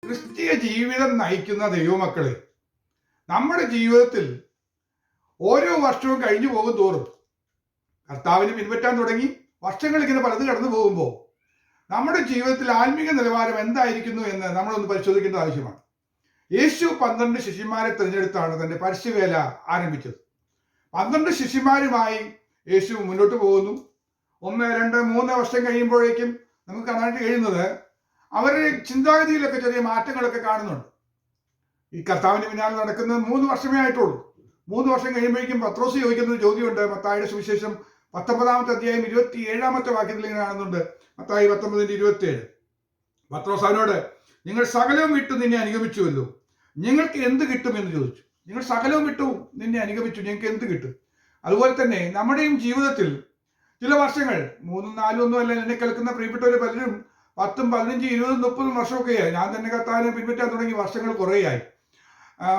ക്രിസ്തീയ ജീവിതം നയിക്കുന്ന ദൈവമക്കളെ, നമ്മുടെ ജീവിതത്തിൽ ഓരോ വർഷവും കഴിഞ്ഞു പോകും തോറും കർത്താവിനെ പിൻപറ്റാൻ തുടങ്ങി വർഷങ്ങൾ ഇങ്ങനെ പലത് കടന്നു പോകുമ്പോൾ നമ്മുടെ ജീവിതത്തിൽ ആത്മീക നിലവാരം എന്തായിരിക്കുന്നു എന്ന് നമ്മളൊന്ന് പരിശോധിക്കേണ്ട ആവശ്യമാണ്. യേശു 12 ശിഷ്യന്മാരെ തിരഞ്ഞെടുത്താണ് തന്റെ പരസ്യവേല ആരംഭിച്ചത്. 12 ശിഷ്യന്മാരുമായി യേശു മുന്നോട്ട് പോകുന്നു. 1, 2, 3 വർഷം കഴിയുമ്പോഴേക്കും നമുക്ക് കാണാനായിട്ട് കഴിയുന്നത് അവരുടെ ചിന്താഗതിയിലൊക്കെ ചെറിയ മാറ്റങ്ങളൊക്കെ കാണുന്നുണ്ട്. ഈ കർത്താവിന്റെ പിന്നാലെ നടക്കുന്നത് 3 വർഷമേ ആയിട്ടുള്ളൂ. 3 വർഷം കഴിയുമ്പോഴേക്കും പത്രോസ് ചോദിക്കുന്ന ഒരു ചോദ്യമുണ്ട്. മത്തായിയുടെ സുവിശേഷം 19-ാമത്തെ അധ്യായം 27-ാമത്തെ വാക്യത്തിൽ ഇങ്ങനെ കാണുന്നുണ്ട്. മത്തായി 19:27. പത്രോസ് അവനോട്, നിങ്ങൾ സകലവും വിട്ടു നിന്നെ അനുഗമിച്ചുവല്ലോ, നിങ്ങൾക്ക് എന്ത് കിട്ടും എന്ന് ചോദിച്ചു. നിങ്ങൾ സകലവും വിട്ടു നിന്നെ അനുഗമിച്ചു, നിങ്ങൾക്ക് എന്ത് കിട്ടും? അതുപോലെ തന്നെ നമ്മുടെയും ജീവിതത്തിൽ ചില വർഷങ്ങൾ 3, 4 ഒന്നുമല്ല, എന്നെ കേൾക്കുന്ന പ്രിയപ്പെട്ടവർ പലരും 10, 15, 20, 30 വർഷമൊക്കെയായി. ഞാൻ തന്നെ കർത്താവിനെ പിൻപറ്റാൻ തുടങ്ങി വർഷങ്ങൾ കുറേയായി.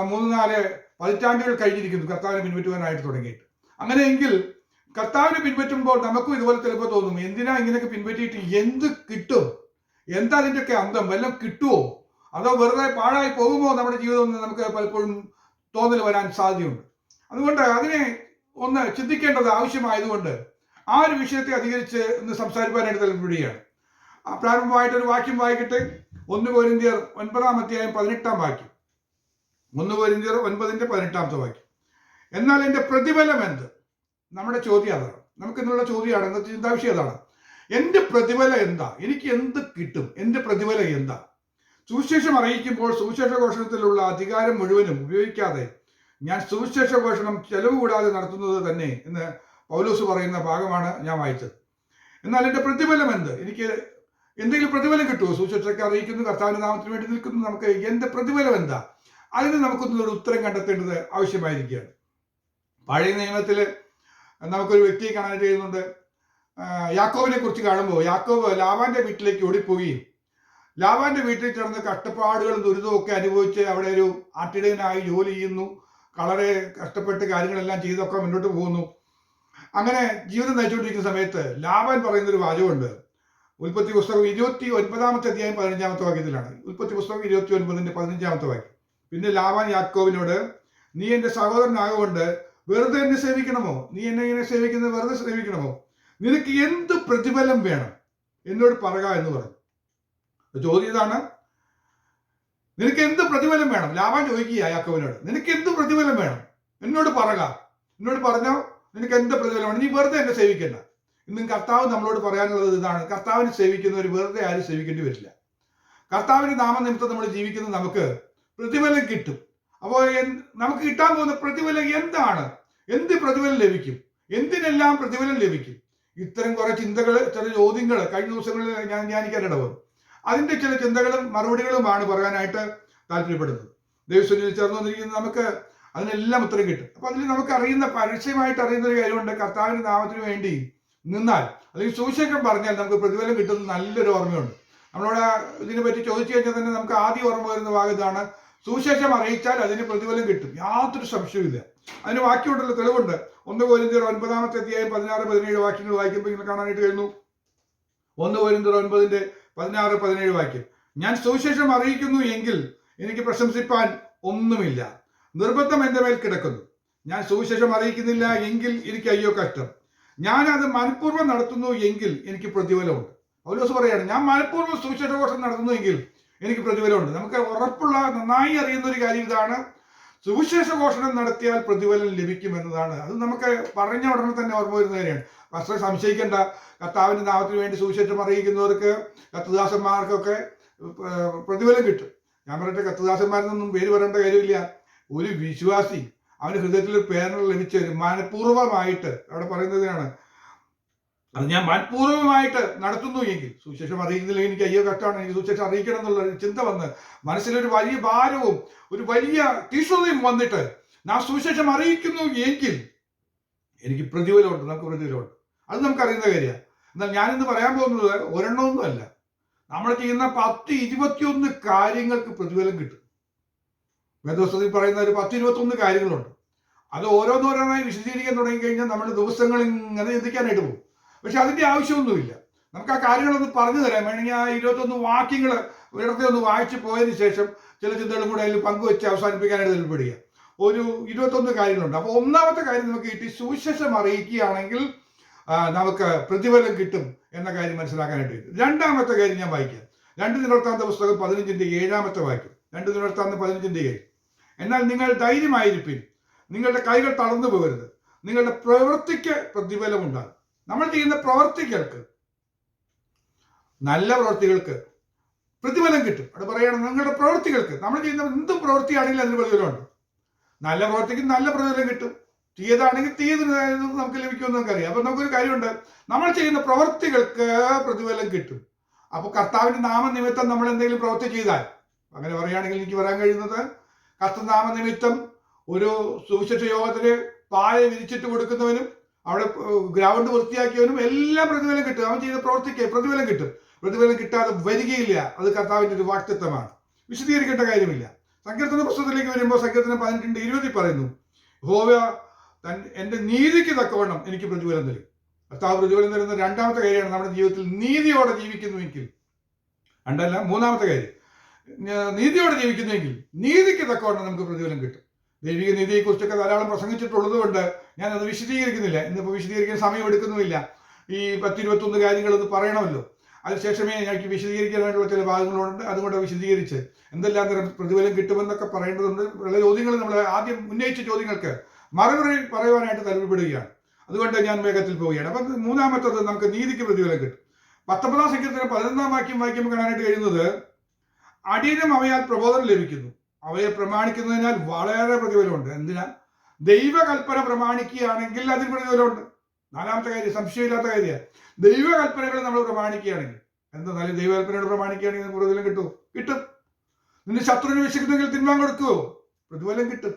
3, 4 പതിറ്റാണ്ടുകൾ കഴിഞ്ഞിരിക്കുന്നു കർത്താവിനെ പിൻപറ്റുവാനായിട്ട് തുടങ്ങിയിട്ട്. അങ്ങനെയെങ്കിൽ കർത്താവിനെ പിൻപറ്റുമ്പോൾ നമുക്കും ഇതുപോലെ ചിലപ്പോൾ തോന്നും, എന്തിനാ ഇങ്ങനെയൊക്കെ പിൻപറ്റിയിട്ട് എന്ത് കിട്ടും? എന്താ അതിൻ്റെയൊക്കെ അന്തം? വല്ലതും കിട്ടുമോ? അതോ വെറുതെ പാഴായി പോകുമോ നമ്മുടെ ജീവിതം എന്ന് നമുക്ക് പലപ്പോഴും തോന്നൽ വരാൻ സാധ്യതയുണ്ട്. അതുകൊണ്ട് അതിനെ ഒന്ന് ചിന്തിക്കേണ്ടത് ആവശ്യമായതുകൊണ്ട് ആ ഒരു വിഷയത്തെ അധികരിച്ച് ഒന്ന് സംസാരിക്കാനായിട്ട് താല്പര്യപ്പെടുകയാണ്. പ്രാരംഭമായിട്ടൊരു വാക്യം വായിക്കട്ടെ. 1 കൊരിന്ത്യർ 9-ാം അധ്യായം 18-ാം വാക്യം. 1 കൊരിന്ത്യർ 9-ന്റെ 18-ാമത്തെ വാക്യം. എന്നാൽ എൻ്റെ പ്രതിഫലം എന്ത്? നമ്മുടെ ചോദ്യം അതാണ്. നമുക്ക് ഇന്നുള്ള ചോദ്യമാണ്, ഇന്നത്തെ ചിന്താവിഷയം അതാണ്. എൻ്റെ പ്രതിഫലം എന്താ? എനിക്ക് എന്ത് കിട്ടും? എൻ്റെ പ്രതിഫലം എന്താ? സുവിശേഷം അറിയിക്കുമ്പോൾ സുവിശേഷ ഘോഷണത്തിലുള്ള അധികാരം മുഴുവനും ഉപയോഗിക്കാതെ ഞാൻ സുവിശേഷ ഘോഷണം ചെലവ് കൂടാതെ നടത്തുന്നത് തന്നെ എന്ന് പൗലോസ് പറയുന്ന ഭാഗമാണ് ഞാൻ വായിച്ചത്. എന്നാൽ എൻ്റെ പ്രതിഫലം എന്ത്? എനിക്ക് എന്തെങ്കിലും പ്രതിഫലം കിട്ടുമോ? സുവിശേഷത്തെ അറിയിക്കുന്നു, കർത്താവിന്റെ നാമത്തിന് വേണ്ടി നിൽക്കുന്നു. നമുക്ക് എൻ്റെ പ്രതിഫലം എന്താ? അതിന് നമുക്കൊന്നൊരു ഉത്തരം കണ്ടെത്തേണ്ടത് ആവശ്യമായിരിക്കുകയാണ്. പഴയ നിയമത്തിൽ നമുക്കൊരു വ്യക്തിയെ കാണാൻ കഴിയുന്നുണ്ട്. യാക്കോബിനെ കുറിച്ച് കാണുമ്പോൾ യാക്കോബ് ലാബാന്റെ വീട്ടിലേക്ക് ഓടിപ്പോവുകയും ലാബാന്റെ വീട്ടിൽ ചേർന്ന് കഷ്ടപ്പാടുകളും ദുരിതവും ഒക്കെ അനുഭവിച്ച് അവിടെ ഒരു ആട്ടിടയനായി ജോലി ചെയ്യുന്നു. വളരെ കഷ്ടപ്പെട്ട് കാര്യങ്ങളെല്ലാം ചെയ്തൊക്കെ മുന്നോട്ട് പോകുന്നു. അങ്ങനെ ജീവിതം നയിച്ചുകൊണ്ടിരിക്കുന്ന സമയത്ത് ലാബാൻ പറയുന്നൊരു വാചകമുണ്ട്. ഉൽപ്പത്തി പുസ്തകം 29-ാമത്തെ അധ്യായം 15-ാമത്തെ വാക്യത്തിലാണ്. ഉൽപ്പത്തി പുസ്തകം 29-ന്റെ 15-ാമത്തെ വാക്യം. പിന്നെ ലാബാൻ യാക്കോബിനോട്, നീ എൻ്റെ സഹോദരനാകൊണ്ട് വെറുതെ എന്നെ സേവിക്കണമോ? നീ എന്നെ ഇങ്ങനെ സേവിക്കുന്നത് വെറുതെ സേവിക്കണമോ? നിനക്ക് എന്ത് പ്രതിഫലം വേണം എന്നോട് പറയുക എന്ന് പറഞ്ഞു. ചോദ്യം ഇതാണ്, നിനക്ക് എന്ത് പ്രതിഫലം വേണം? ലാബാൻ ചോദിക്കുക യാക്കോബിനോട്, നിനക്ക് എന്ത് പ്രതിഫലം വേണം എന്നോട് പറയുക. എന്നോട് പറഞ്ഞോ, നിനക്ക് എന്ത് പ്രതിഫലമാണ്? നീ വെറുതെ എന്നെ സേവിക്കണ്ട. ഇന്നും കർത്താവ് നമ്മളോട് പറയാനുള്ളത് ഇതാണ്. കർത്താവിനെ സേവിക്കുന്നവർ വെറുതെ ആരും സേവിക്കേണ്ടി വരില്ല. കർത്താവിന്റെ നാമനിമിത്തം നമ്മൾ ജീവിക്കുന്ന നമുക്ക് പ്രതിഫലം കിട്ടും. അപ്പോൾ നമുക്ക് കിട്ടാൻ പോകുന്ന പ്രതിഫലം എന്താണ്? എന്ത് പ്രതിഫലം ലഭിക്കും? എന്തിനെല്ലാം പ്രതിഫലം ലഭിക്കും? ഇത്തരം കുറെ ചിന്തകൾ, ചില ചോദ്യങ്ങൾ കഴിഞ്ഞ ദിവസങ്ങളിൽ ഞാൻ ധ്യാനിക്കാനിടവന്നു. അതിന്റെ ചില ചിന്തകളും മറുപടികളുമാണ് പറയാനായിട്ട് താല്പര്യപ്പെടുന്നത്. ദൈവസന്നിധിയിൽ ചേർന്ന് വന്നിരിക്കുന്ന നമുക്ക് അതിനെല്ലാം ഉത്തരം കിട്ടും. അപ്പൊ അതിൽ നമുക്ക് അറിയുന്ന, പരസ്യമായിട്ട് അറിയുന്ന ഒരു കാര്യമുണ്ട്. കർത്താവിന്റെ നാമത്തിന് വേണ്ടി നിന്നാൽ അല്ലെങ്കിൽ സുവിശേഷം പറഞ്ഞാൽ നമുക്ക് പ്രതിഫലം കിട്ടുന്ന നല്ലൊരു ഓർമ്മയുണ്ട്. നമ്മളോട് ഇതിനെ പറ്റി ചോദിച്ചു കഴിഞ്ഞാൽ തന്നെ നമുക്ക് ആദ്യം ഓർമ്മ വരുന്ന ഭാഗം ഇതാണ്: സുവിശേഷം അറിയിച്ചാൽ അതിന് പ്രതിഫലം കിട്ടും, യാതൊരു സംശയവുമില്ല. അതിന് വാക്യമുണ്ടല്ലോ, തെളിവുണ്ട്. 1 കൊരിന്ത്യർ 9-ാമത്തെ അധ്യായം 16, 17 വാക്യങ്ങൾ വായിക്കുമ്പോൾ ഇങ്ങനെ കാണാനായിട്ട് കഴിയുന്നു. 1 കൊരിന്ത്യർ 9-ന്റെ 16, 17 വാക്യം. ഞാൻ സുവിശേഷം അറിയിക്കുന്നു എങ്കിൽ എനിക്ക് പ്രശംസിപ്പാൻ ഒന്നുമില്ല. നിർബന്ധം എൻ്റെ മേൽ കിടക്കുന്നു. ഞാൻ സുവിശേഷം അറിയിക്കുന്നില്ല എങ്കിൽ എനിക്ക് അയ്യോ കഷ്ടം. ഞാൻ അത് മനഃപൂർവ്വം നടത്തുന്നു എങ്കിൽ എനിക്ക് പ്രതിഫലമുണ്ട്. പൗലോസ് പറയാണ്, ഞാൻ മനഃപൂർവ്വം സുവിശേഷ ഘോഷണം നടത്തുന്നു എങ്കിൽ എനിക്ക് പ്രതിഫലമുണ്ട്. നമുക്ക് ഉറപ്പുള്ള, നന്നായി അറിയുന്ന ഒരു കാര്യം ഇതാണ്: സുവിശേഷ ഘോഷണം നടത്തിയാൽ പ്രതിഫലം ലഭിക്കും എന്നതാണ്. അത് നമുക്ക് പറഞ്ഞ ഉടനെ തന്നെ ഓർമ്മ വരുന്ന കാര്യമാണ്. പക്ഷേ സംശയിക്കേണ്ട, കർത്താവിന്റെ നാമത്തിന് വേണ്ടി സുവിശേഷം അറിയിക്കുന്നവർക്ക്, കർത്തദാസന്മാർക്കൊക്കെ പ്രതിഫലം കിട്ടും. ഞാൻ പറയട്ടെ, കർത്തദാസന്മാരെന്നൊന്നും പേര് പറയേണ്ട കാര്യമില്ല. ഒരു വിശ്വാസി അവന് ഹൃദയത്തിൽ ഒരു പ്രേരണ ലഭിച്ച മനഃപൂർവ്വമായിട്ട്, അവിടെ പറയുന്നതിനാണ്, അത് ഞാൻ മനഃപൂർവ്വമായിട്ട് നടത്തുന്നു എങ്കിൽ, സുവിശേഷം അറിയിക്കുന്നില്ലെങ്കിൽ എനിക്ക് അയ്യോ കഷ്ടമാണ്, എനിക്ക് സുവിശേഷം അറിയിക്കണം എന്നുള്ള ചിന്ത വന്ന് മനസ്സിലൊരു വലിയ ഭാരവും ഒരു വലിയ തീഷ്ണതയും വന്നിട്ട് ഞാൻ സുവിശേഷം അറിയിക്കുന്നു എങ്കിൽ എനിക്ക് പ്രതിഫലമുണ്ട്, നമുക്ക് പ്രതിഫലമുണ്ട്. അത് നമുക്കറിയുന്ന കാര്യമാണ്. എന്നാൽ ഞാനിന്ന് പറയാൻ പോകുന്നത് ഒരെണ്ണമൊന്നുമല്ല. നമ്മൾ ചെയ്യുന്ന 10, 21 കാര്യങ്ങൾക്ക് പ്രതിഫലം കിട്ടും. വേദപുസ്തകത്തിൽ പറയുന്ന ഒരു 10, 21 കാര്യങ്ങളുണ്ട്. അത് ഓരോന്നോരോന്നായി വിശദീകരിക്കാൻ തുടങ്ങിക്കഴിഞ്ഞാൽ നമ്മൾ ദിവസങ്ങൾ ഇങ്ങനെ ചിന്തിക്കാനായിട്ട് പോകും. പക്ഷെ അതിന്റെ ആവശ്യമൊന്നുമില്ല. നമുക്ക് ആ കാര്യങ്ങളൊന്ന് പറഞ്ഞു തരാം. വേണമെങ്കിൽ ആ 21 വാക്യങ്ങൾ ഇടത്തെ ഒന്ന് വായിച്ചു പോയതിന് ശേഷം ചില ചിന്തകളും കൂടെ അതിൽ പങ്കുവെച്ച് അവസാനിപ്പിക്കാനായിട്ട് താല്പര്യപ്പെടുക. ഒരു 21 കാര്യങ്ങളുണ്ട്. അപ്പോൾ ഒന്നാമത്തെ കാര്യം നമുക്ക് കിട്ടി, സുവിശേഷം അറിയിക്കുകയാണെങ്കിൽ നമുക്ക് പ്രതിഫലം കിട്ടും എന്ന കാര്യം മനസ്സിലാക്കാനായിട്ട്. രണ്ടാമത്തെ കാര്യം ഞാൻ വായിക്കാം. 2 ദിനവൃത്താന്ത പുസ്തകം 15-ന്റെ 7-ാമത്തെ വാക്യം. 2 ദിനവൃത്താന്തം 15-ന്റെ 7. എന്നാൽ നിങ്ങൾ ധൈര്യമായിരിപ്പിൻ, നിങ്ങളുടെ കൈകൾ തളർന്നു പോകരുത്, നിങ്ങളുടെ പ്രവൃത്തിക്ക് പ്രതിഫലം ഉണ്ടാകും. നമ്മൾ ചെയ്യുന്ന പ്രവർത്തികൾക്ക്, നല്ല പ്രവൃത്തികൾക്ക് പ്രതിഫലം കിട്ടും. അവിടെ പറയുകയാണ് നിങ്ങളുടെ പ്രവൃത്തികൾക്ക്. നമ്മൾ ചെയ്യുന്ന എന്തും പ്രവൃത്തിയാണെങ്കിലും അതിന് പ്രതിഫലമുണ്ട്. നല്ല പ്രവൃത്തിക്ക് നല്ല പ്രതിഫലം കിട്ടും, തീയതാണെങ്കിൽ തീയതിന് നമുക്ക് ലഭിക്കുമെന്ന് നമുക്കറിയാം. അപ്പൊ നമുക്കൊരു കാര്യമുണ്ട്, നമ്മൾ ചെയ്യുന്ന പ്രവൃത്തികൾക്ക് പ്രതിഫലം കിട്ടും. അപ്പൊ കർത്താവിന്റെ നാമനിമിത്തം നമ്മൾ എന്തെങ്കിലും പ്രവൃത്തി ചെയ്താൽ, അങ്ങനെ പറയുകയാണെങ്കിൽ എനിക്ക് പറയാൻ കഴിയുന്നത്, കർത്തനാമനിമിത്തം ഒരു സുവിശേഷ യോഗത്തിന് പായ വിരിച്ചിട്ട് കൊടുക്കുന്നവനും അവിടെ ഗ്രൗണ്ട് വൃത്തിയാക്കിയവനും എല്ലാം പ്രതിഫലം കിട്ടും. അവൻ ചെയ്ത പ്രവൃത്തിക്ക് പ്രതിഫലം കിട്ടും. പ്രതിഫലം കിട്ടാതെ വരികയില്ല. അത് കർത്താവിന്റെ ഒരു വാക്തത്വമാണ്, വിശദീകരിക്കേണ്ട കാര്യമില്ല. സങ്കീർത്തന പുസ്തകത്തിലേക്ക് വരുമ്പോൾ സങ്കീർത്തനം 18:20 പറയുന്നു, യഹോവ എന്റെ നീതിക്ക് തക്കവണ്ണം എനിക്ക് പ്രതിഫലം തരും. കർത്താവ് പ്രതിഫലം തരുന്ന രണ്ടാമത്തെ കാര്യമാണ് നമ്മുടെ ജീവിതത്തിൽ നീതിയോടെ ജീവിക്കുന്നുവെങ്കിൽ. രണ്ടല്ല, മൂന്നാമത്തെ കാര്യം, നീതിയോടെ ജീവിക്കുന്നുവെങ്കിൽ നീതിക്ക് തക്കവണ്ണം നമുക്ക് പ്രതിഫലം കിട്ടും. ദൈവിക നീതിയെക്കുറിച്ചൊക്കെ ധാരാളം പ്രസംഗിച്ചിട്ടുള്ളത് കൊണ്ട് ഞാൻ അത് വിശദീകരിക്കുന്നില്ല. ഇന്നിപ്പോൾ വിശദീകരിക്കാൻ സമയമെടുക്കുന്നുമില്ല. ഈ 10-21 കാര്യങ്ങളൊന്ന് പറയണമല്ലോ. അതിനുശേഷമേ എനിക്ക് വിശദീകരിക്കാനായിട്ടുള്ള ചില ഭാഗങ്ങളുണ്ട്. അതുകൊണ്ട് വിശദീകരിച്ച് എന്തെല്ലാം തരം പ്രതിഫലം കിട്ടുമെന്നൊക്കെ പറയേണ്ടതുണ്ട്. പല ചോദ്യങ്ങൾ നമ്മൾ ആദ്യം ഉന്നയിച്ച ചോദ്യങ്ങൾക്ക് മറുപടി പറയുവാനായിട്ട് താല്പര്യപ്പെടുകയാണ്. അതുകൊണ്ട് ഞാൻ വേഗത്തിൽ പോവുകയാണ്. അപ്പം മൂന്നാമത്തത്, നമുക്ക് നീതിക്ക് പ്രതിഫലം കിട്ടും. 19-ാം സങ്കീർത്തനം 11-ാം വാക്യം വായിക്കുമ്പോൾ കാണാനായിട്ട് കഴിയുന്നത്, അടിയനും അവയാൽ പ്രബോധനം ലഭിക്കുന്നു, അവയെ പ്രമാണിക്കുന്നതിനാൽ വളരെ പ്രതിഫലമുണ്ട്. എന്തിനാ? ദൈവകൽപ്പന പ്രമാണിക്കുകയാണെങ്കിൽ അതിന് പ്രതിഫലമുണ്ട്. നാലാമത്തെ കാര്യം, സംശയമില്ലാത്ത കാര്യമാണ്, ദൈവകൽപ്പനകൾ നമ്മൾ പ്രമാണിക്കുകയാണെങ്കിൽ. എന്തായാലും ദൈവകൽപ്പനയോട് പ്രമാണിക്കുകയാണെങ്കിൽ പ്രതിഫലം കിട്ടുമോ? കിട്ടും. നിന്റെ ശത്രുവിനെ വിശക്കുന്നെങ്കിൽ തിന്മാൻ കൊടുക്കുവോ? പ്രതിഫലം കിട്ടും.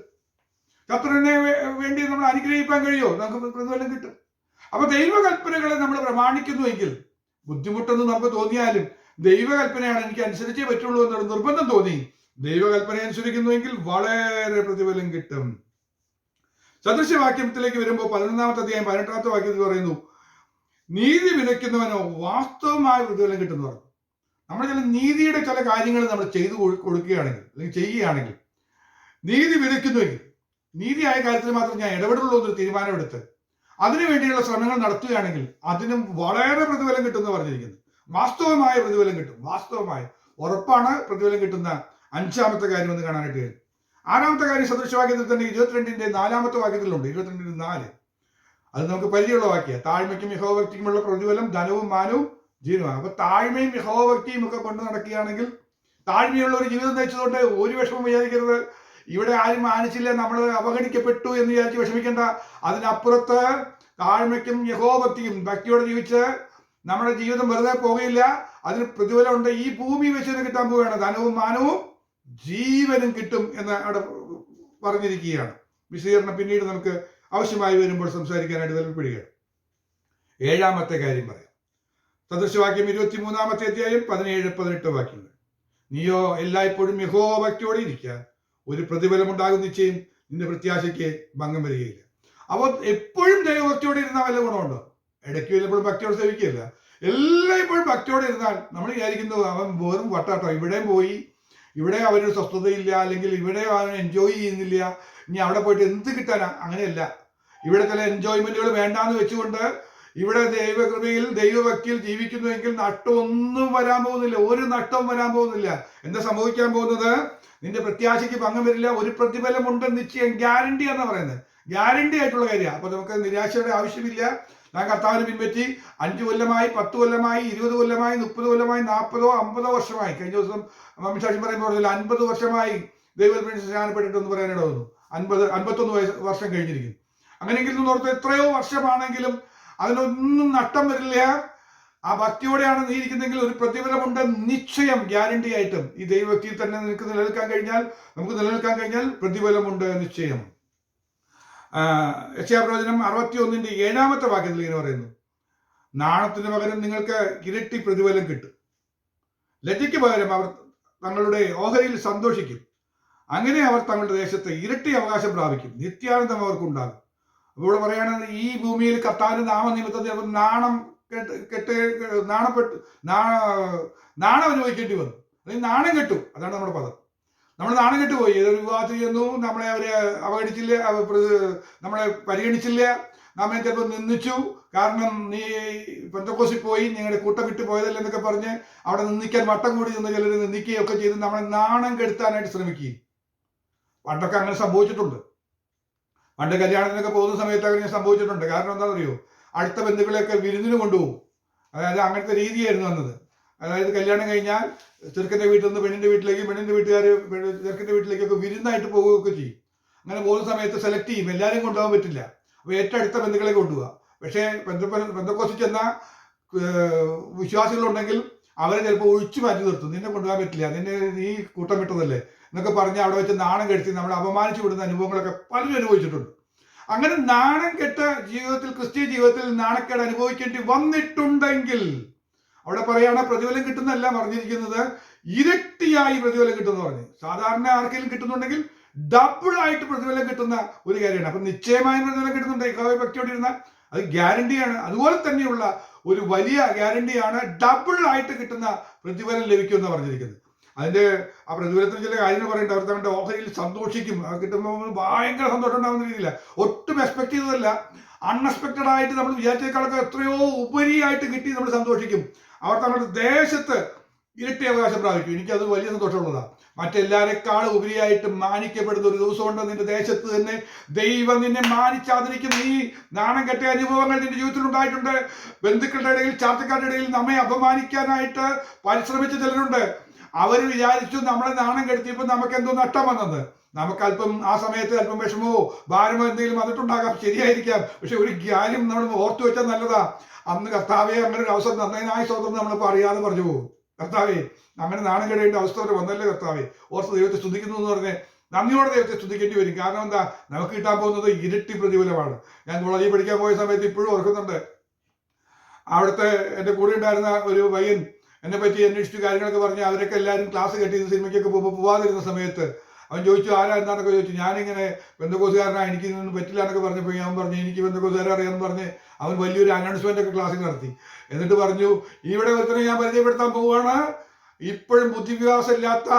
ശത്രുവിനെ വേണ്ടി നമ്മൾ അനുഗ്രഹിക്കാൻ കഴിയുമോ? നമുക്ക് പ്രതിഫലം കിട്ടും. അപ്പൊ ദൈവകൽപ്പനകളെ നമ്മൾ പ്രമാണിക്കുന്നുവെങ്കിൽ, ബുദ്ധിമുട്ടൊന്നും നമുക്ക് തോന്നിയാലും ദൈവകൽപ്പനയാണ്, എനിക്ക് അനുസരിച്ചേ പറ്റുള്ളൂ എന്നുള്ള നിർബന്ധം തോന്നി ദൈവകൽപ്പന അനുസരിക്കുന്നുവെങ്കിൽ വളരെ പ്രതിഫലം കിട്ടും. സദൃശ്യവാക്യത്തിലേക്ക് വരുമ്പോൾ 11-ാമത്തെ അധ്യായം 18-ാമത്തെ വാക്യത്തിൽ പറയുന്നു, നീതി വിതയ്ക്കുന്നവനോ വാസ്തവമായ പ്രതിഫലം കിട്ടുന്നു പറഞ്ഞു. നമ്മൾ ചില നീതിയുടെ ചില കാര്യങ്ങൾ നമ്മൾ ചെയ്തു കൊടുക്കുകയാണെങ്കിൽ, അല്ലെങ്കിൽ ചെയ്യുകയാണെങ്കിൽ, നീതി വിതയ്ക്കുന്നുവെങ്കിൽ, നീതിയായ കാര്യത്തിൽ മാത്രം ഞാൻ ഇടപെടുള്ളൂ എന്നൊരു തീരുമാനമെടുത്ത് അതിനു വേണ്ടിയുള്ള ശ്രമങ്ങൾ നടത്തുകയാണെങ്കിൽ അതിനും വളരെ പ്രതിഫലം കിട്ടുമെന്ന് പറഞ്ഞിരിക്കുന്നു. വാസ്തവമായ പ്രതിഫലം കിട്ടും. വാസ്തവമായ ഉറപ്പാണ് പ്രതിഫലം കിട്ടുന്ന 5-ാമത്തെ കാര്യം എന്ന് കാണാനായിട്ട് കഴിയും. 6-ാമത്തെ കാര്യം സദൃശവാക്യത്തിൽ തന്നെ 22-ന്റെ 4-ാമത്തെ വാക്യത്തിലുണ്ട്. 22-ന്റെ 4 അത് നമുക്ക് പരിചയമുള്ള വാക്യം, താഴ്മയ്ക്കും യഹോവഭക്തിക്കുമുള്ള പ്രതിഫലം ധനവും മാനവും ജീവനുമാണ്. അപ്പൊ താഴ്മയും യഹോവഭക്തിയും ഒക്കെ കൊണ്ട് നടക്കുകയാണെങ്കിൽ, താഴ്മയുള്ള ഒരു ജീവിതം നയിച്ചതുകൊണ്ട് ഒരു വിഷമം വിചാരിക്കരുത്. ഇവിടെ ആരും മാനിച്ചില്ല, നമ്മൾ അവഗണിക്കപ്പെട്ടു എന്ന് വിചാരിച്ച് വിഷമിക്കേണ്ട. അതിനപ്പുറത്ത് താഴ്മയ്ക്കും യഹോവഭക്തിയും ഭക്തിയോടെ ജീവിച്ച് നമ്മുടെ ജീവിതം വെറുതെ പോകുകയില്ല. അതിന് പ്രതിഫലമുണ്ട്. ഈ ഭൂമി വെച്ച് കിട്ടാൻ പോവുകയാണ്. ധനവും മാനവും ജീവനും കിട്ടും എന്ന് അവിടെ പറഞ്ഞിരിക്കുകയാണ്. വിശദീകരണം പിന്നീട് നമുക്ക് ആവശ്യമായി വരുമ്പോൾ സംസാരിക്കാനായിട്ട് താല്പര്യപ്പെടുകയാണ്. 7-ാമത്തെ കാര്യം പറയാം. സദൃശവാക്യം 23-ാമത്തെ അധ്യായം 17-18 വാക്യങ്ങൾ. നീയോ എല്ലായ്പ്പോഴും യഹോവഭക്തിയോടെ ഇരിക്കുക, ഒരു പ്രതിഫലം ഉണ്ടാകും നിശ്ചയം, നിന്റെ പ്രത്യാശയ്ക്ക് ഭംഗം വരികയില്ല. അപ്പോൾ എപ്പോഴും ദൈവഭക്തിയോടെ ഇരുന്നാൽ വല്ല ഗുണമുണ്ടോ? ഇടയ്ക്ക് വല്ലപ്പോഴും ഭക്തിയോടെ സേവിക്കുകയല്ല, എല്ലായ്പ്പോഴും ഭക്തിയോടെ ഇരുന്നാൽ നമ്മൾ വിചാരിക്കുന്നത് അവൻ വെറും വട്ടാട്ടോ, ഇവിടെയും പോയി ഇവിടെ അവനൊരു സ്വസ്ഥതയില്ല, അല്ലെങ്കിൽ ഇവിടെ അവൻ എൻജോയ് ചെയ്യുന്നില്ല, ഇനി അവിടെ പോയിട്ട് എന്ത് കിട്ടാനാ? അങ്ങനെയല്ല. ഇവിടെ ചില എൻജോയ്മെന്റുകൾ വേണ്ടാന്ന് വെച്ചുകൊണ്ട് ഇവിടെ ദൈവകൃപയിൽ ദൈവഭക്തിയിൽ ജീവിക്കുന്നുവെങ്കിൽ നഷ്ടമൊന്നും വരാൻ പോകുന്നില്ല. ഒരു നഷ്ടവും വരാൻ പോകുന്നില്ല. എന്താ സംഭവിക്കാൻ പോകുന്നത്? നിന്റെ പ്രത്യാശയ്ക്ക് ഭംഗം വരില്ല. ഒരു പ്രതിഫലം ഉണ്ടെന്ന് നിശ്ചയം, ഗ്യാരണ്ടി എന്നാ പറയുന്നത്. ഗ്യാരണ്ടി ആയിട്ടുള്ള കാര്യമാണ്. അപ്പൊ നമുക്ക് നിരാശയുടെ ആവശ്യമില്ല. ഞാൻ കർത്താവിനെ പിൻപറ്റി 5 കൊല്ലമായി, 10 കൊല്ലമായി, 20 കൊല്ലമായി, 30 കൊല്ലമായി, 40 50 വർഷമായി. കഴിഞ്ഞ ദിവസം സാക്ഷി പറയുമ്പോൾ 50 വർഷമായി ദൈവത്തിൽ സ്നാനപ്പെട്ടിട്ടെന്ന് പറയാനിട വന്നു. 51 വർഷം കഴിഞ്ഞിരിക്കുന്നു. അങ്ങനെയെങ്കിലും ഓർത്ത് എത്രയോ വർഷമാണെങ്കിലും അതിനൊന്നും നഷ്ടം വരില്ല. ആ ഭക്തിയോടെയാണ് നീ ഇരിക്കുന്നെങ്കിൽ ഒരു പ്രതിഫലമുണ്ട് നിശ്ചയം, ഗ്യാരണ്ടി ആയിട്ടും. ഈ ദൈവഭക്തിയിൽ തന്നെ നിനക്ക് നിലനിൽക്കാൻ കഴിഞ്ഞാൽ, നമുക്ക് നിലനിൽക്കാൻ കഴിഞ്ഞാൽ പ്രതിഫലമുണ്ട് നിശ്ചയം. യെശയ്യാപ്രവചനം 61-ന്റെ 7-ാമത്തെ വാക്യത്തിൽ ഇങ്ങനെ പറയുന്നു, നാണത്തിന് പകരം നിങ്ങൾക്ക് ഇരട്ടി പ്രതിഫലം കിട്ടും, ലജ്ജയ്ക്ക് പകരം അവർ തങ്ങളുടെ ഓഹരിയിൽ സന്തോഷിക്കും, അങ്ങനെ അവർ തങ്ങളുടെ ദേശത്ത് ഇരട്ടി അവകാശം പ്രാപിക്കും, നിത്യാനന്ദം അവർക്കുണ്ടാകും. അപ്പോൾ ഇവിടെ പറയുകയാണെങ്കിൽ ഈ ഭൂമിയിൽ കർത്താവിന്റെ നാമനിമിത്തത്തിൽ നാണം അനുഭവിക്കേണ്ടി വന്നു. അല്ലെങ്കിൽ നാണം കെട്ടു, അതാണ് നമ്മുടെ പദം. നമ്മൾ നാണം കെട്ടുപോയി. ഏതൊരു വിവാഹത്തിൽ ചെന്നു, നമ്മളെ അവരെ അവഗണിച്ചില്ല, നമ്മളെ പരിഗണിച്ചില്ല, നമ്മെ ചിലപ്പോൾ നിന്ദിച്ചു. കാരണം നീ പെന്തക്കോസിൽ പോയി, നിങ്ങളുടെ കൂട്ടം വിട്ടു പോയതല്ല എന്നൊക്കെ പറഞ്ഞ് അവിടെ നിന്ദിക്കാൻ വട്ടം കൂടി നിന്ന് ചിലർ നിന്ദിക്കുകയൊക്കെ ചെയ്ത് നമ്മളെ നാണം കെടുത്താനായിട്ട് ശ്രമിക്കുകയും. പണ്ടൊക്കെ അങ്ങനെ സംഭവിച്ചിട്ടുണ്ട്. പണ്ട് കല്യാണത്തിനൊക്കെ പോകുന്ന സമയത്ത് അങ്ങനെ സംഭവിച്ചിട്ടുണ്ട്. കാരണം എന്താണെന്ന് അറിയോ? അടുത്ത ബന്ധുക്കളെയൊക്കെ വിരുന്നിന് കൊണ്ടുപോകും. അതായത് അങ്ങനത്തെ രീതിയായിരുന്നു വന്നത്. അതായത് കല്യാണം കഴിഞ്ഞാൽ ചെറുക്കൻ്റെ വീട്ടിൽ നിന്ന് പെണ്ണിൻ്റെ വീട്ടിലേക്ക്, പെണ്ണിൻ്റെ വീട്ടുകാർ ചെറുക്കൻ്റെ വീട്ടിലേക്കൊക്കെ വിരുന്നായിട്ട് പോവുകയൊക്കെ ചെയ്യും. അങ്ങനെ പോകുന്ന സമയത്ത് സെലക്ട് ചെയ്യും. എല്ലാവരും കൊണ്ടുപോകാൻ പറ്റില്ല. അപ്പോൾ ഏറ്റവും അടുത്ത ബന്ധുക്കളെ കൊണ്ടുപോകുക. പക്ഷേ പെന്തക്കോസിൽ ചെന്ന വിശ്വാസികളുണ്ടെങ്കിൽ അവരെ ചിലപ്പോൾ ഒഴിച്ചു മാറ്റി നിർത്തും. നിന്നെ കൊണ്ടുപോകാൻ പറ്റില്ല, നിന്നെ നീ കൂട്ടം വിട്ടതല്ലേ എന്നൊക്കെ പറഞ്ഞ് അവിടെ വെച്ച് നാണം കെടുത്തി നമ്മളെ അപമാനിച്ചു വിടുന്ന അനുഭവങ്ങളൊക്കെ പലരും അനുഭവിച്ചിട്ടുണ്ട്. അങ്ങനെ നാണം കെട്ട ജീവിതത്തിൽ, ക്രിസ്ത്യ ജീവിതത്തിൽ നാണക്കേട് അനുഭവിക്കേണ്ടി വന്നിട്ടുണ്ടെങ്കിൽ അവിടെ പറയാണ് പ്രതിഫലം കിട്ടുന്നല്ല പറഞ്ഞിരിക്കുന്നത്, ഇരട്ടിയായി പ്രതിഫലം കിട്ടുമെന്ന് പറഞ്ഞു. സാധാരണ ആർക്കെങ്കിലും കിട്ടുന്നുണ്ടെങ്കിൽ ഡബിൾ ആയിട്ട് പ്രതിഫലം കിട്ടുന്ന ഒരു കാര്യമാണ്. അപ്പൊ നിശ്ചയമായും പ്രതിഫലം കിട്ടുന്നുണ്ട് ഭക്തിയോടിരുന്നാൽ അത് ഗ്യാരണ്ടിയാണ്. അതുപോലെ തന്നെയുള്ള ഒരു വലിയ ഗ്യാരണ്ടിയാണ് ഡബിൾ ആയിട്ട് കിട്ടുന്ന പ്രതിഫലം ലഭിക്കുമെന്ന് പറഞ്ഞിരിക്കുന്നത്. അതിന്റെ ആ പ്രതിഫലത്തിന് ചില കാര്യങ്ങൾ പറയുന്നുണ്ട്. അവർ തങ്ങളുടെ ഓഹരിയിൽ സന്തോഷിക്കും. അത് കിട്ടുമ്പോൾ ഭയങ്കര സന്തോഷം ഉണ്ടാകുന്ന രീതിയില്ല, ഒട്ടും എക്സ്പെക്ട് ചെയ്തതല്ല, അൺഎക്സ്പെക്റ്റഡ് ആയിട്ട് നമ്മൾ വിചാരിച്ചേക്കാളൊക്കെ എത്രയോ ഉപരിയായിട്ട് കിട്ടി നമ്മൾ സന്തോഷിക്കും. അവർ തങ്ങളുടെ ദേശത്ത് ഇരട്ടി അവകാശം പ്രാപിക്കും. എനിക്കത് വലിയ സന്തോഷമുള്ളതാണ്. മറ്റെല്ലാവരെക്കാളും ഉപരിയായിട്ട് മാനിക്കപ്പെടുന്ന ഒരു ദിവസമുണ്ട് നിന്റെ ദേശത്ത് തന്നെ. ദൈവം നിന്നെ മാനിച്ചാതിരിക്കും. നീ നാണം കെട്ട അനുഭവങ്ങൾ നിന്റെ ജീവിതത്തിൽ ഉണ്ടായിട്ടുണ്ട്. ബന്ധുക്കളുടെ ഇടയിൽ, ചാർച്ചക്കാരുടെ ഇടയിൽ നമ്മെ അപമാനിക്കാനായിട്ട് പരിശ്രമിച്ച ചിലരുണ്ട്. അവർ വിചാരിച്ചു നമ്മളെ നാണം കെടുത്തിയപ്പോൾ നമുക്ക് എന്തോ നഷ്ടം വന്നത്. നമുക്ക് അല്പം ആ സമയത്ത് അല്പം വിഷമമോ ഭാരമോ എന്തെങ്കിലും വന്നിട്ടുണ്ടാകാം, ശരിയായിരിക്കാം. പക്ഷെ ഒരു കാര്യം നമ്മൾ ഓർത്തു വെച്ചാൽ നല്ലതാ. അന്ന് കർത്താവെ അങ്ങനെ ഒരു അവസരം തന്നതിനായ സ്വന്തം നമ്മളിപ്പോൾ അറിയാതെ പറഞ്ഞു പോകും. കർത്താവെ അങ്ങനെ നാണം കെടേണ്ട അവസ്ഥ വരെ വന്നല്ലേ കർത്താവെ, ഓർത്ത് ദൈവത്തെ സ്തുതിക്കുന്നു എന്ന് പറഞ്ഞ് നന്ദിയോടെ ദൈവത്തെ സ്തുതിക്കേണ്ടി വരും. കാരണം എന്താ, നമുക്ക് കിട്ടാൻ പോകുന്നത് ഇരട്ടി പ്രതിഫലമാണ്. ഞാൻ കോളേജിൽ പഠിക്കാൻ പോയ സമയത്ത് ഇപ്പോഴും ഓർക്കുന്നുണ്ട്. അവിടുത്തെ എൻ്റെ കൂടെ ഉണ്ടായിരുന്ന ഒരു പയ്യൻ എന്നെ പറ്റി അന്വേഷിച്ചു കാര്യങ്ങളൊക്കെ പറഞ്ഞ് അവരൊക്കെ എല്ലാവരും ക്ലാസ് കെട്ടി സിനിമയ്ക്കൊക്കെ പോകുമ്പോൾ പോവാതിരുന്ന സമയത്ത് അവൻ ചോദിച്ചു ആരാ എന്താണെന്നൊക്കെ ചോദിച്ചു. ഞാനിങ്ങനെ ബന്ധുക്കോസുകാരനാണ്, എനിക്ക് ഇതൊന്നും പറ്റില്ല എന്നൊക്കെ പറഞ്ഞപ്പോൾ ഞാൻ പറഞ്ഞു എനിക്ക് ബന്ധുക്കോസുകാരെ അറിയാമെന്ന് പറഞ്ഞ് അവൻ വലിയൊരു അനൗൺസ്മെന്റ് ഒക്കെ ക്ലാസ്സിൽ നടത്തി. എന്നിട്ട് പറഞ്ഞു, ഇവിടെ ഒരുത്തനെ ഞാൻ പരിചയപ്പെടുത്താൻ പോവുകയാണ്, ഇപ്പോഴും ബുദ്ധിവികാസം ഇല്ലാത്ത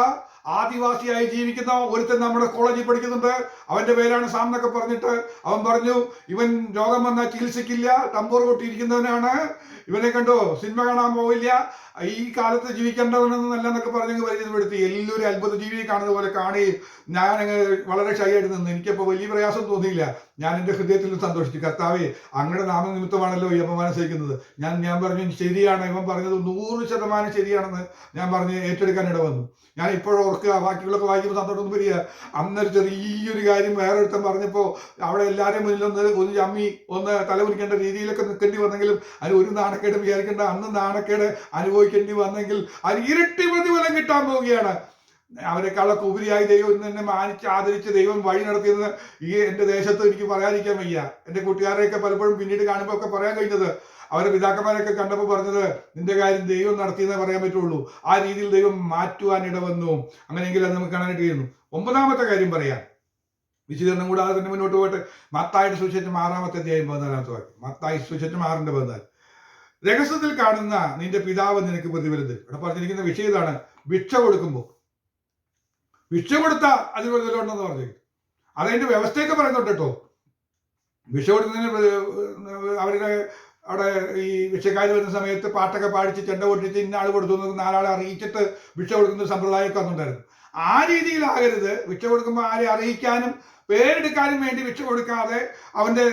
ആദിവാസിയായി ജീവിക്കുന്ന ഒരുത്തൻ നമ്മുടെ കോളേജിൽ പഠിക്കുന്നുണ്ട്. അവന്റെ പേരാണ് സാം എന്നൊക്കെ പറഞ്ഞിട്ട് അവൻ പറഞ്ഞു, ഇവൻ രോഗം വന്നാൽ ചികിത്സിക്കില്ല, തമ്പൂർ കൊട്ടിയിരിക്കുന്നവനാണ്, ഇവനെ കണ്ടോ സിനിമ കാണാൻ പോവില്ല, ഈ കാലത്ത് ജീവിക്കേണ്ടവനൊന്നല്ല എന്നൊക്കെ പറഞ്ഞ് പരിചയപ്പെടുത്തി. എല്ലാവരും അത്ഭുത ജീവിയെ കാണുന്ന പോലെ കാണുകയും ഞാനങ്ങ് വളരെ ഷൈ ആയിട്ട് നിന്ന്. എനിക്കപ്പോൾ വലിയ പ്രയാസം തോന്നിയില്ല. ഞാൻ എൻ്റെ ഹൃദയത്തിൽ സന്തോഷിച്ചു. കർത്താവേ, അങ്ങയുടെ നാമനിമിത്തമാണല്ലോ ഈ അപമാനം സഹിക്കുന്നത്. ഞാൻ പറഞ്ഞു ശരിയാണ്, ഇവൻ പറഞ്ഞത് 100% ശരിയാണെന്ന് ഞാൻ പറഞ്ഞ് ഏറ്റെടുക്കാൻ ഇട വന്നു. ഞാൻ ഇപ്പോഴും ഓർക്കുക, ബാക്കിയുള്ളൊക്കെ വായിക്കുമ്പോൾ സന്തോഷമൊന്നും വരിക. അന്നൊരു ചെറിയൊരു കാര്യം വേറൊരുത്തൻ പറഞ്ഞപ്പോൾ അവിടെ എല്ലാവരെയും മുന്നിലൊന്ന് ചമ്മി ഒന്ന് തലകുനിക്കേണ്ട രീതിയിലൊക്കെ നിൽക്കേണ്ടി വന്നെങ്കിലും അതിന് ഒരു നാണക്കേട് വിചാരിക്കേണ്ട. അന്ന് നാണക്കേട് അനുഭവിക്കേണ്ടി വന്നെങ്കിൽ അതിന് ഇരട്ടി പ്രതിഫലം കിട്ടാൻ പോവുകയാണ്. അവരെക്കാളൊക്കെ ഉപരിയായി ദൈവം എന്നെ മാനിച്ച് ആദരിച്ച് ദൈവം വഴി നടത്തിയെന്ന് ഈ എൻ്റെ ദേശത്ത് എനിക്ക് പറയാതിരിക്കാൻ വയ്യ. എൻ്റെ കൂട്ടുകാരെയൊക്കെ പലപ്പോഴും പിന്നീട് കാണുമ്പോൾ ഒക്കെ പറയാൻ കഴിഞ്ഞത്, അവരുടെ പിതാക്കന്മാരൊക്കെ കണ്ടപ്പോൾ പറഞ്ഞത്, നിന്റെ കാര്യം ദൈവം നടത്തിയെന്നേ പറയാൻ പറ്റുള്ളൂ. ആ രീതിയിൽ ദൈവം മാറ്റുവാൻ ഇടവന്നു. അങ്ങനെയെങ്കിൽ അത് നമുക്ക് കാണാനായിട്ട് കഴിയുന്നു. 9ാമത്തെ കാര്യം പറയാം, വിശദീകരണം കൂടാതെ തന്നെ മുന്നോട്ട് പോയിട്ട്. മത്തായിയുടെ സുവിശേഷം 6-ാമത്തെ അധ്യായം 14-ാമത്തെ വാക്യം. മത്തായി സുവിശേഷം 6:14. രഹസ്യത്തിൽ കാണുന്ന നിന്റെ പിതാവ് നിനക്ക് പ്രതിഫലം തരും. ഇവിടെ പറഞ്ഞിരിക്കുന്ന വിഷയം ഇതാണ്, ഭിക്ഷ കൊടുക്കുമ്പോൾ ഭിക്ഷ കൊടുത്ത അതിന് പ്രതിഫലം ഉണ്ടെന്ന് പറഞ്ഞിരിക്കും. അതതിന്റെ വ്യവസ്ഥയൊക്കെ പറയുന്നുണ്ട് കേട്ടോ. ഭിക്ഷ കൊടുക്കുന്നതിന് അവരുടെ അവിടെ ഈ ഭിക്ഷക്കാർ വരുന്ന സമയത്ത് പാട്ടൊക്കെ പാടിച്ച് ചെണ്ട പൊട്ടിച്ച് ഇന്ന ആൾ കൊടുത്തു 4 ആളെ അറിയിച്ചിട്ട് ഭിക്ഷ കൊടുക്കുന്ന സമ്പ്രദായമൊക്കെ വന്നിട്ടുണ്ടായിരുന്നു. ആ രീതിയിലാകരുത്. ഭിക്ഷ കൊടുക്കുമ്പോൾ ആരെ അറിയിക്കാനും പേരെടുക്കാനും വേണ്ടി ഭിക്ഷ കൊടുക്കാതെ അവന്റെ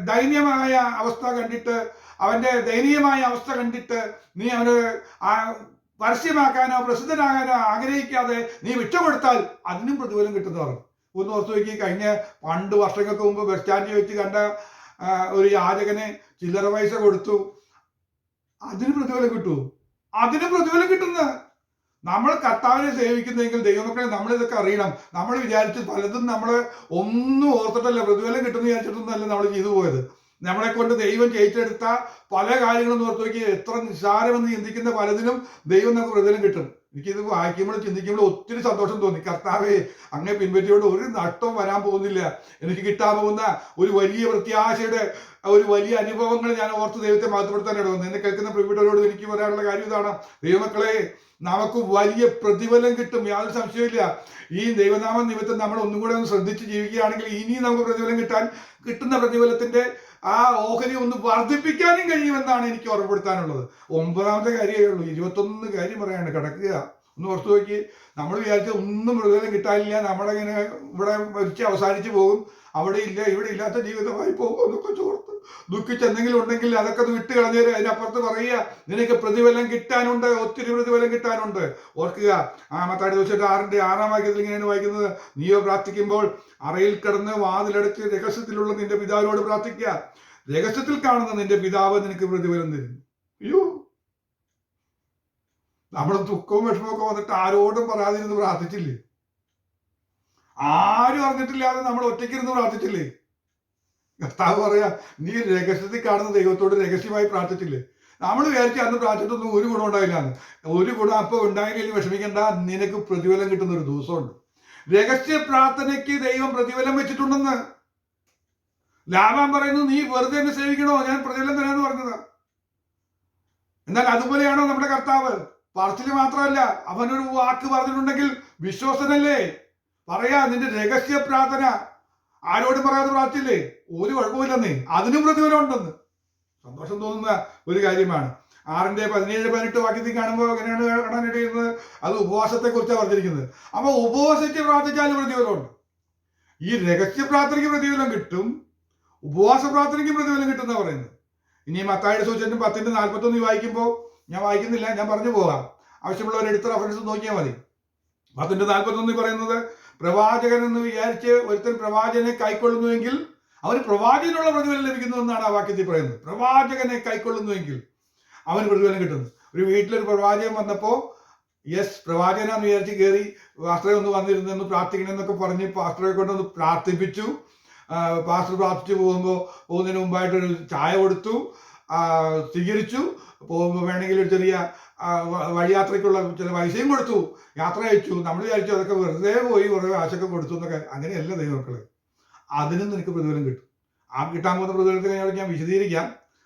ദയനീയമായ അവസ്ഥ കണ്ടിട്ട് നീ അവന് പരസ്യമാക്കാനോ പ്രസിദ്ധനാകാനോ ആഗ്രഹിക്കാതെ നീ ഭിക്ഷ കൊടുത്താൽ അതിനും പ്രതിഫലം കിട്ടുന്ന പറഞ്ഞു. ഒന്ന് ഓർത്ത് നോക്കി, കഴിഞ്ഞ പണ്ട് വർഷങ്ങൾക്ക് മുമ്പ് ബസ് സ്റ്റാൻഡിൽ വെച്ച് കണ്ട ഒരു യാചകന് ചില്ലറ പൈസ കൊടുത്തു, അതിന് പ്രതിഫലം കിട്ടൂ. അതിന് പ്രതിഫലം കിട്ടുന്ന നമ്മൾ കർത്താവിനെ സേവിക്കുന്നെങ്കിൽ ദൈവമക്കളെ നമ്മളിതൊക്കെ അറിയണം. നമ്മൾ വിചാരിച്ച് പലതും നമ്മൾ ഒന്നും ഓർത്തിട്ടല്ല, പ്രതിഫലം കിട്ടുമെന്ന് വിചാരിച്ചിട്ടൊന്നല്ല നമ്മൾ ചെയ്തു പോയത്. നമ്മളെ കൊണ്ട് ദൈവം ചെയ്തെടുത്ത പല കാര്യങ്ങളും ഓർത്ത് നോക്കി, എത്ര നിസ്സാരമെന്ന് ചിന്തിക്കുന്ന പലതിനും ദൈവം നമുക്ക് പ്രതിഫലം കിട്ടും. എനിക്കിത് വായിക്കുമ്പോൾ ചിന്തിക്കുമ്പോൾ ഒത്തിരി സന്തോഷം തോന്നി. കർത്താവേ, അങ്ങേ പിൻപറ്റിയോണ്ട് ഒരു നഷ്ടവും വരാൻ പോകുന്നില്ല. എനിക്ക് കിട്ടാൻ പോകുന്ന ഒരു വലിയ പ്രത്യാശയുടെ ഒരു വലിയ അനുഭവങ്ങൾ ഞാൻ ഓർത്ത് ദൈവത്തെ മഹത്വപ്പെടുത്താനാണ് വന്നത്. എന്നെ കേൾക്കുന്ന പ്രിയപ്പെട്ടവരോട് എനിക്ക് പറയാനുള്ള കാര്യം ഇതാണ്. ദൈവമക്കളെ, നമുക്ക് വലിയ പ്രതിഫലം കിട്ടും, യാതൊരു സംശയമില്ല. ഈ ദൈവനാമ നിമിത്തം നമ്മൾ ഒന്നും കൂടെ ഒന്ന് ശ്രദ്ധിച്ച് ജീവിക്കുകയാണെങ്കിൽ ഇനി നമുക്ക് പ്രതിഫലം കിട്ടുന്ന പ്രതിഫലത്തിന്റെ ആ ഓഹരി ഒന്ന് വർദ്ധിപ്പിക്കാനും കഴിയുമെന്നാണ് എനിക്ക് ഓർമ്മപ്പെടുത്താനുള്ളത്. 9ാമത്തെ കാര്യമേ ഉള്ളൂ. 21 കാര്യം പറയാണ്ട് കിടക്കുക. ഒന്ന് ഓർത്തു നോക്കി. നമ്മൾ വിചാരിച്ച ഒന്നും പ്രതിഫലം കിട്ടാനില്ല, നമ്മളിങ്ങനെ ഇവിടെ മരിച്ച് അവസാനിച്ച് പോകും, അവിടെ ഇല്ല ഇവിടെ ഇല്ലാത്ത ജീവിതമായി പോകും എന്നൊക്കെ ചോർത്ത് ദുഃഖിച്ച് എന്തെങ്കിലും ഉണ്ടെങ്കിൽ അതൊക്കെ ഒന്ന് വിട്ട് കളഞ്ഞേര്. അതിനപ്പുറത്ത് പറയുക, നിനക്ക് പ്രതിഫലം കിട്ടാനുണ്ട്, ഒത്തിരി പ്രതിഫലം കിട്ടാനുണ്ട്. ഓർക്കുക, മത്തായി 6:6 വാക്യത്തിൽ ഇങ്ങനെയാണ് വായിക്കുന്നത്: നീയോ പ്രാർത്ഥിക്കുമ്പോൾ അറയിൽ കിടന്ന് വാതിലടച്ച് രഹസ്യത്തിലുള്ള നിന്റെ പിതാവിനോട് പ്രാർത്ഥിക്കുക. രഹസ്യത്തിൽ കാണുന്ന നിന്റെ പിതാവ് നിനക്ക് പ്രതിഫലം തരും. അയ്യോ, നമ്മുടെ ദുഃഖവും വിഷമമൊക്കെ വന്നിട്ട് ആരോടും പറയാതിരുന്ന് പ്രാർത്ഥിച്ചില്ലേ? ആരും അറിഞ്ഞിട്ടില്ലാതെ നമ്മൾ ഒറ്റയ്ക്കിരുന്ന് പ്രാർത്ഥിച്ചില്ലേ? കർത്താവ് പറയാ, നീ രഹസ്യത്തിൽ കാണുന്ന ദൈവത്തോട് രഹസ്യമായി പ്രാർത്ഥിച്ചില്ലേ? നമ്മൾ വിചാരിച്ച അന്ന് പ്രാർത്ഥിച്ചിട്ടൊന്നും ഒരു ഗുണം ഉണ്ടായില്ലാന്ന്. ഒരു ഗുണം അപ്പൊ ഉണ്ടായില്ലെങ്കിൽ വിഷമിക്കേണ്ട, നിനക്ക് പ്രതിഫലം കിട്ടുന്ന ഒരു ദിവസമുണ്ട്. രഹസ്യ പ്രാർത്ഥനയ്ക്ക് ദൈവം പ്രതിഫലം വെച്ചിട്ടുണ്ടെന്ന്. ലാബാൻ പറയുന്നു, നീ വെറുതെ എന്നെ സേവിക്കണോ, ഞാൻ പ്രതിഫലം തരാന്ന് പറഞ്ഞതാ. എന്നാൽ അതുപോലെയാണോ നമ്മുടെ കർത്താവ്? പറച്ചില് മാത്രമല്ല, അവനൊരു വാക്ക് പറഞ്ഞിട്ടുണ്ടെങ്കിൽ വിശ്വസനല്ലേ? പറയാ, നിന്റെ രഹസ്യ പ്രാർത്ഥന ആരോടും പറയാതെ പ്രാർത്ഥിച്ചില്ലേ? ഒരു കുഴപ്പമില്ലെന്നേ, അതിനും പ്രതിഫലം ഉണ്ടെന്ന്. സന്തോഷം തോന്നുന്ന ഒരു കാര്യമാണ്. 6:17-18 വാക്യത്തിൽ കാണുമ്പോൾ എങ്ങനെയാണ് കാണാനിടയുന്നത്? അത് ഉപവാസത്തെ കുറിച്ചാണ് പറഞ്ഞിരിക്കുന്നത്. അപ്പൊ ഉപവാസിച്ച് പ്രാർത്ഥിച്ചാലും പ്രതിഫലമുണ്ട്. ഈ രഹസ്യ പ്രാർത്ഥനയ്ക്ക് പ്രതിഫലം കിട്ടും, ഉപവാസ പ്രാർത്ഥനയ്ക്ക് പ്രതിഫലം കിട്ടും എന്നാ പറയുന്നത്. ഇനി മത്തായിയുടെ സുവിശേഷം 10:41 വായിക്കുമ്പോൾ, ഞാൻ വായിക്കുന്നില്ല, ഞാൻ പറഞ്ഞു പോകാം, ആവശ്യമുള്ളവർ എടുത്ത റെഫറൻസ് നോക്കിയാൽ മതി. 10:41 പറയുന്നത്, പ്രവാചകൻ എന്ന് വിചാരിച്ച് ഒരുത്തൻ പ്രവാചകനെ കൈക്കൊള്ളുന്നുവെങ്കിൽ അവന് പ്രവാചകനുള്ള പ്രതിഫലം ലഭിക്കുന്നു എന്നാണ് ആ വാക്യത്തിൽ പറയുന്നത്. പ്രവാചകനെ കൈക്കൊള്ളുന്നുവെങ്കിൽ അവന് പ്രതിഫലം കിട്ടുന്നു. ഒരു വീട്ടിലൊരു പ്രവാചകൻ വന്നപ്പോൾ, പ്രവാചകനാന്ന് വിചാരിച്ച് കയറി പാസ്റ്ററെ ഒന്ന് വന്നിരുന്നു പ്രാർത്ഥിക്കണമെന്നൊക്കെ പറഞ്ഞ് പാസ്റ്ററെ കൊണ്ടൊന്ന് പ്രാർത്ഥിപ്പിച്ചു. പാസ്റ്റർ പ്രാർത്ഥിച്ചു പോകുന്നതിന് മുമ്പായിട്ടൊരു ചായ കൊടുത്തു, സ്വീകരിച്ചു. പോകുമ്പോൾ വേണമെങ്കിൽ ഒരു ചെറിയ വഴിയാത്രയ്ക്കുള്ള ചില പൈസയും കൊടുത്തു, യാത്ര അയച്ചു. നമ്മൾ വിചാരിച്ചു അതൊക്കെ വെറുതെ പോയി കുറേ കാശൊക്കെ കൊടുത്തു എന്നൊക്കെ. അങ്ങനെയല്ല ദൈവമക്കളെ, അതിനും നിനക്ക് പ്രതിഫലം കിട്ടും. കിട്ടാൻ പോകുന്ന പ്രതിഫലത്തിനെ ഞാൻ വിശദീകരിക്കാം,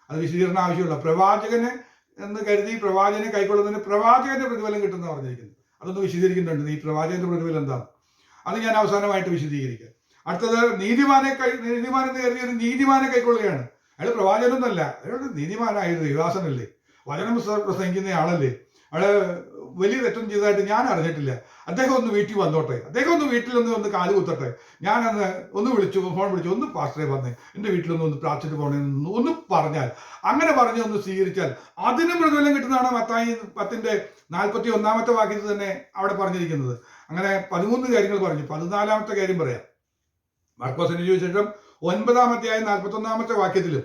അത് വിശദീകരണം ആവശ്യമുള്ള. പ്രവാചകന് എന്ന് കരുതി പ്രവാചകനെ കൈക്കൊള്ളുന്നതിന് പ്രവാചകന്റെ പ്രതിഫലം കിട്ടുമെന്ന് പറഞ്ഞിരിക്കുന്നത്. അതൊന്ന് വിശദീകരിക്കുന്നുണ്ട്. ഈ പ്രവാചകന്റെ പ്രതിഫലം എന്താണ്, അത് ഞാൻ അവസാനമായിട്ട് വിശദീകരിക്കാം. അടുത്തത്, നീതിമാൻ എന്ന് കരുതി ഒരു നീതിമാനെ കൈക്കൊള്ളുകയാണ്. അയാൾ പ്രവാചകനൊന്നല്ല, അയാൾ നീതിമാനായ ഒരു ദൈവാസനല്ലേ, വചനം പ്രസംഗിക്കുന്ന ആളല്ലേ. അയാള് വലിയ തെറ്റും ചെയ്തതായിട്ട് ഞാൻ അറിഞ്ഞിട്ടില്ല. അദ്ദേഹം ഒന്ന് വീട്ടിൽ വന്നോട്ടെ, അദ്ദേഹം ഒന്ന് വീട്ടിലൊന്ന് കാല് കുത്തട്ടെ, ഞാനന്ന് ഒന്ന് ഫോൺ വിളിച്ചു, ഒന്ന് പാസ്റ്ററെ വന്നേ, എൻ്റെ വീട്ടിലൊന്ന് പ്രാർത്ഥിച്ചിട്ട് പോകണേ ഒന്ന് പറഞ്ഞാൽ, അങ്ങനെ പറഞ്ഞ് ഒന്ന് സ്വീകരിച്ചാൽ അതിനും പ്രതിഫലം കിട്ടുന്നതാണ് മത്തായി 10:41 വാക്യത്തിൽ തന്നെ അവിടെ പറഞ്ഞിരിക്കുന്നത്. അങ്ങനെ 13 കാര്യങ്ങൾ പറഞ്ഞു. 14ാമത്തെ കാര്യം പറയാം. മാർക്കോസിന്റെ സുവിശേഷം 9-41 വാക്യത്തിലും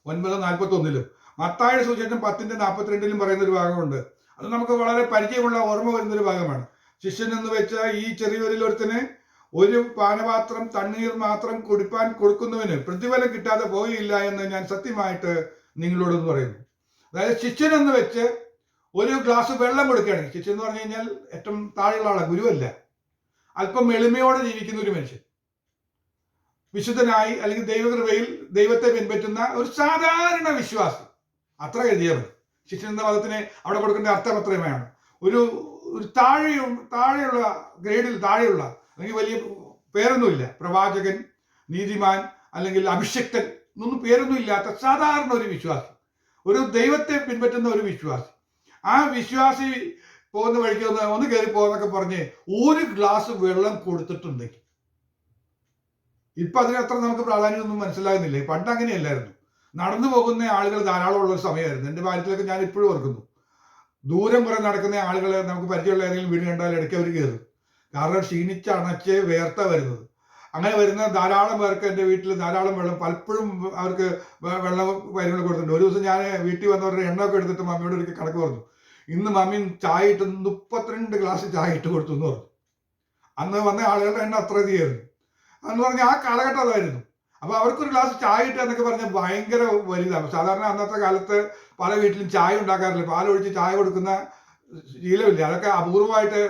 9:41 മത്തായിയുടെ സുവിശേഷം 10:42 പറയുന്ന ഒരു ഭാഗമുണ്ട്. അത് നമുക്ക് വളരെ പരിചയമുള്ള ഓർമ്മ വരുന്നൊരു ഭാഗമാണ്. ശിഷ്യൻ എന്ന് വെച്ച ഈ ചെറിയൊരിൽ ഒരുത്തന് ഒരു പാനപാത്രം തണ്ണീർ മാത്രം കുടിപ്പാൻ കൊടുക്കുന്നവന് പ്രതിഫലം കിട്ടാതെ പോയില്ല എന്ന് ഞാൻ സത്യമായിട്ട് നിങ്ങളോടൊന്ന് പറയുന്നു. അതായത് ശിഷ്യൻ എന്ന് വെച്ച് ഒരു ഗ്ലാസ് വെള്ളം കൊടുക്കുകയാണെങ്കിൽ, ശിഷ്യൻ എന്ന് പറഞ്ഞു കഴിഞ്ഞാൽ ഏറ്റവും താഴെയുള്ള ആളാണ്, ഗുരുവല്ല, അല്പം എളിമയോടെ ജീവിക്കുന്ന ഒരു മനുഷ്യൻ, വിശുദ്ധനായി അല്ലെങ്കിൽ ദൈവകൃപയിൽ ദൈവത്തെ പിൻപറ്റുന്ന ഒരു സാധാരണ വിശ്വാസി, അത്ര കരുതിയാൽ മതി. ശിഷ്യൻ എന്ന പദത്തിന് അവിടെ കൊടുക്കേണ്ട അർത്ഥം അത്രയുമാണ്. ഒരു താഴെയുള്ള ഗ്രേഡിൽ താഴെയുള്ള, അല്ലെങ്കിൽ വലിയ പേരൊന്നുമില്ല, പ്രവാചകൻ, നീതിമാൻ അല്ലെങ്കിൽ അഭിഷിക്തൻ എന്നൊന്നും പേരൊന്നും ഇല്ലാത്ത സാധാരണ ഒരു വിശ്വാസി, ഒരു ദൈവത്തെ പിൻപറ്റുന്ന ഒരു വിശ്വാസി. ആ വിശ്വാസി പോകുന്ന വഴിക്ക് ഒന്ന് കയറി പോകുന്നൊക്കെ പറഞ്ഞ് ഒരു ഗ്ലാസ് വെള്ളം കൊടുത്തിട്ടുണ്ടെങ്കിൽ, ഇപ്പൊ അതിനത്ര നമുക്ക് പ്രാധാന്യമൊന്നും മനസ്സിലാകുന്നില്ല. പണ്ട് അങ്ങനെയല്ലായിരുന്നു. നടന്നു പോകുന്ന ആളുകൾ ധാരാളം ഉള്ള ഒരു സമയമായിരുന്നു. എൻ്റെ ബാല്യത്തിലൊക്കെ ഞാൻ ഇപ്പോഴും ഓർക്കുന്നു. ദൂരം കുറെ നടക്കുന്ന ആളുകൾ നമുക്ക് പരിചയമുള്ള ഏതെങ്കിലും വീട് കണ്ടാൽ ഇടയ്ക്ക് അവർ കയറും. കാരണം ക്ഷീണിച്ചണച്ച് വേർത്ത വരുന്നത്. അങ്ങനെ വരുന്ന ധാരാളം പേർക്ക് എൻ്റെ വീട്ടിൽ ധാരാളം വെള്ളം, പലപ്പോഴും അവർക്ക് വെള്ളം കാര്യങ്ങൾ കൊടുത്തിട്ടുണ്ട്. ഒരു ദിവസം ഞാൻ വീട്ടിൽ വന്നവരുടെ എണ്ണമൊക്കെ എടുത്തിട്ട് മമ്മിയോട് ഒരിക്കൽ കണക്ക് പറഞ്ഞു. ഇന്ന് മമ്മി ചായ ഇട്ട് 32 ഗ്ലാസ് ചായ ഇട്ട് കൊടുത്തു എന്ന് പറഞ്ഞു. അന്ന് വന്ന ആളുകളുടെ എണ്ണം അത്ര അധികമായിരുന്നു. എന്ന് പറഞ്ഞാൽ ആ കാലഘട്ടം അതായിരുന്നു. അപ്പൊ അവർക്കൊരു ഗ്ലാസ് ചായ ഇട്ട് എന്നൊക്കെ പറഞ്ഞാൽ ഭയങ്കര വലുതാണ്. സാധാരണ അന്നത്തെ കാലത്ത് പല വീട്ടിലും ചായ ഉണ്ടാക്കാറില്ല, പാലൊഴിച്ച് ചായ കൊടുക്കുന്ന ശീലമില്ല. അതൊക്കെ അപൂർവമായിട്ട്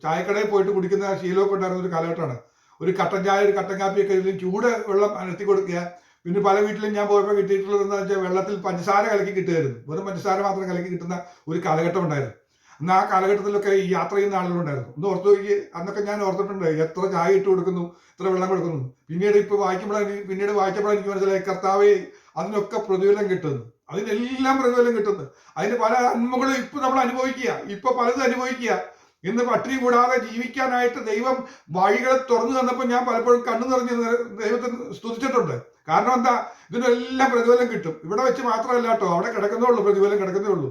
ചായക്കടയിൽ പോയിട്ട് കുടിക്കുന്ന ശീലമൊക്കെ ഉണ്ടായിരുന്ന ഒരു കാലഘട്ടമാണ്. ഒരു കട്ടൻ ചായ, ഒരു കട്ടൻ കാപ്പിയൊക്കെ ഇതിലും ചൂട് വെള്ളം അനർത്തി കൊടുക്കുക. പിന്നെ പല വീട്ടിലും ഞാൻ പോയപ്പോൾ കിട്ടിയിട്ടുള്ളത് എന്താ വെച്ചാൽ വെള്ളത്തിൽ പഞ്ചസാര കലക്കി കിട്ടുമായിരുന്നു. വെറും പഞ്ചസാര മാത്രം കലക്കി കിട്ടുന്ന ഒരു കാലഘട്ടം ഉണ്ടായിരുന്നു. എന്നാൽ ആ കാലഘട്ടത്തിലൊക്കെ ഈ യാത്ര ചെയ്യുന്ന ആളുകളുണ്ടായിരുന്നു. ഒന്ന് ഓർത്ത് നോക്കി, അന്നൊക്കെ ഞാൻ ഓർത്തിട്ടുണ്ട് എത്ര ചായ ഇട്ട് കൊടുക്കുന്നു, എത്ര വെള്ളം കൊടുക്കുന്നു. പിന്നീട് വായിച്ചപ്പോഴാണ് എനിക്ക് മനസ്സിലായി കർത്താവേ അതിനൊക്കെ പ്രതിഫലം കിട്ടുന്നു, അതിനെല്ലാം പ്രതിഫലം കിട്ടുന്നു. അതിന് പല നന്മകളും ഇപ്പൊ നമ്മൾ അനുഭവിക്കുക, ഇപ്പൊ പലതും അനുഭവിക്കുക. ഇന്ന് പട്ടിണി കൂടാതെ ജീവിക്കാനായിട്ട് ദൈവം വഴികളെ തുറന്നു തന്നപ്പോൾ ഞാൻ പലപ്പോഴും കണ്ണു നിറഞ്ഞ് ദൈവത്തെ സ്തുതിച്ചിട്ടുണ്ട്. കാരണം എന്താ, ഇതിനെല്ലാം പ്രതിഫലം കിട്ടും. ഇവിടെ വെച്ച് മാത്രമല്ല കേട്ടോ, അവിടെ കിടക്കുന്നേ ഉള്ളൂ, പ്രതിഫലം കിടക്കുന്നേ ഉള്ളൂ.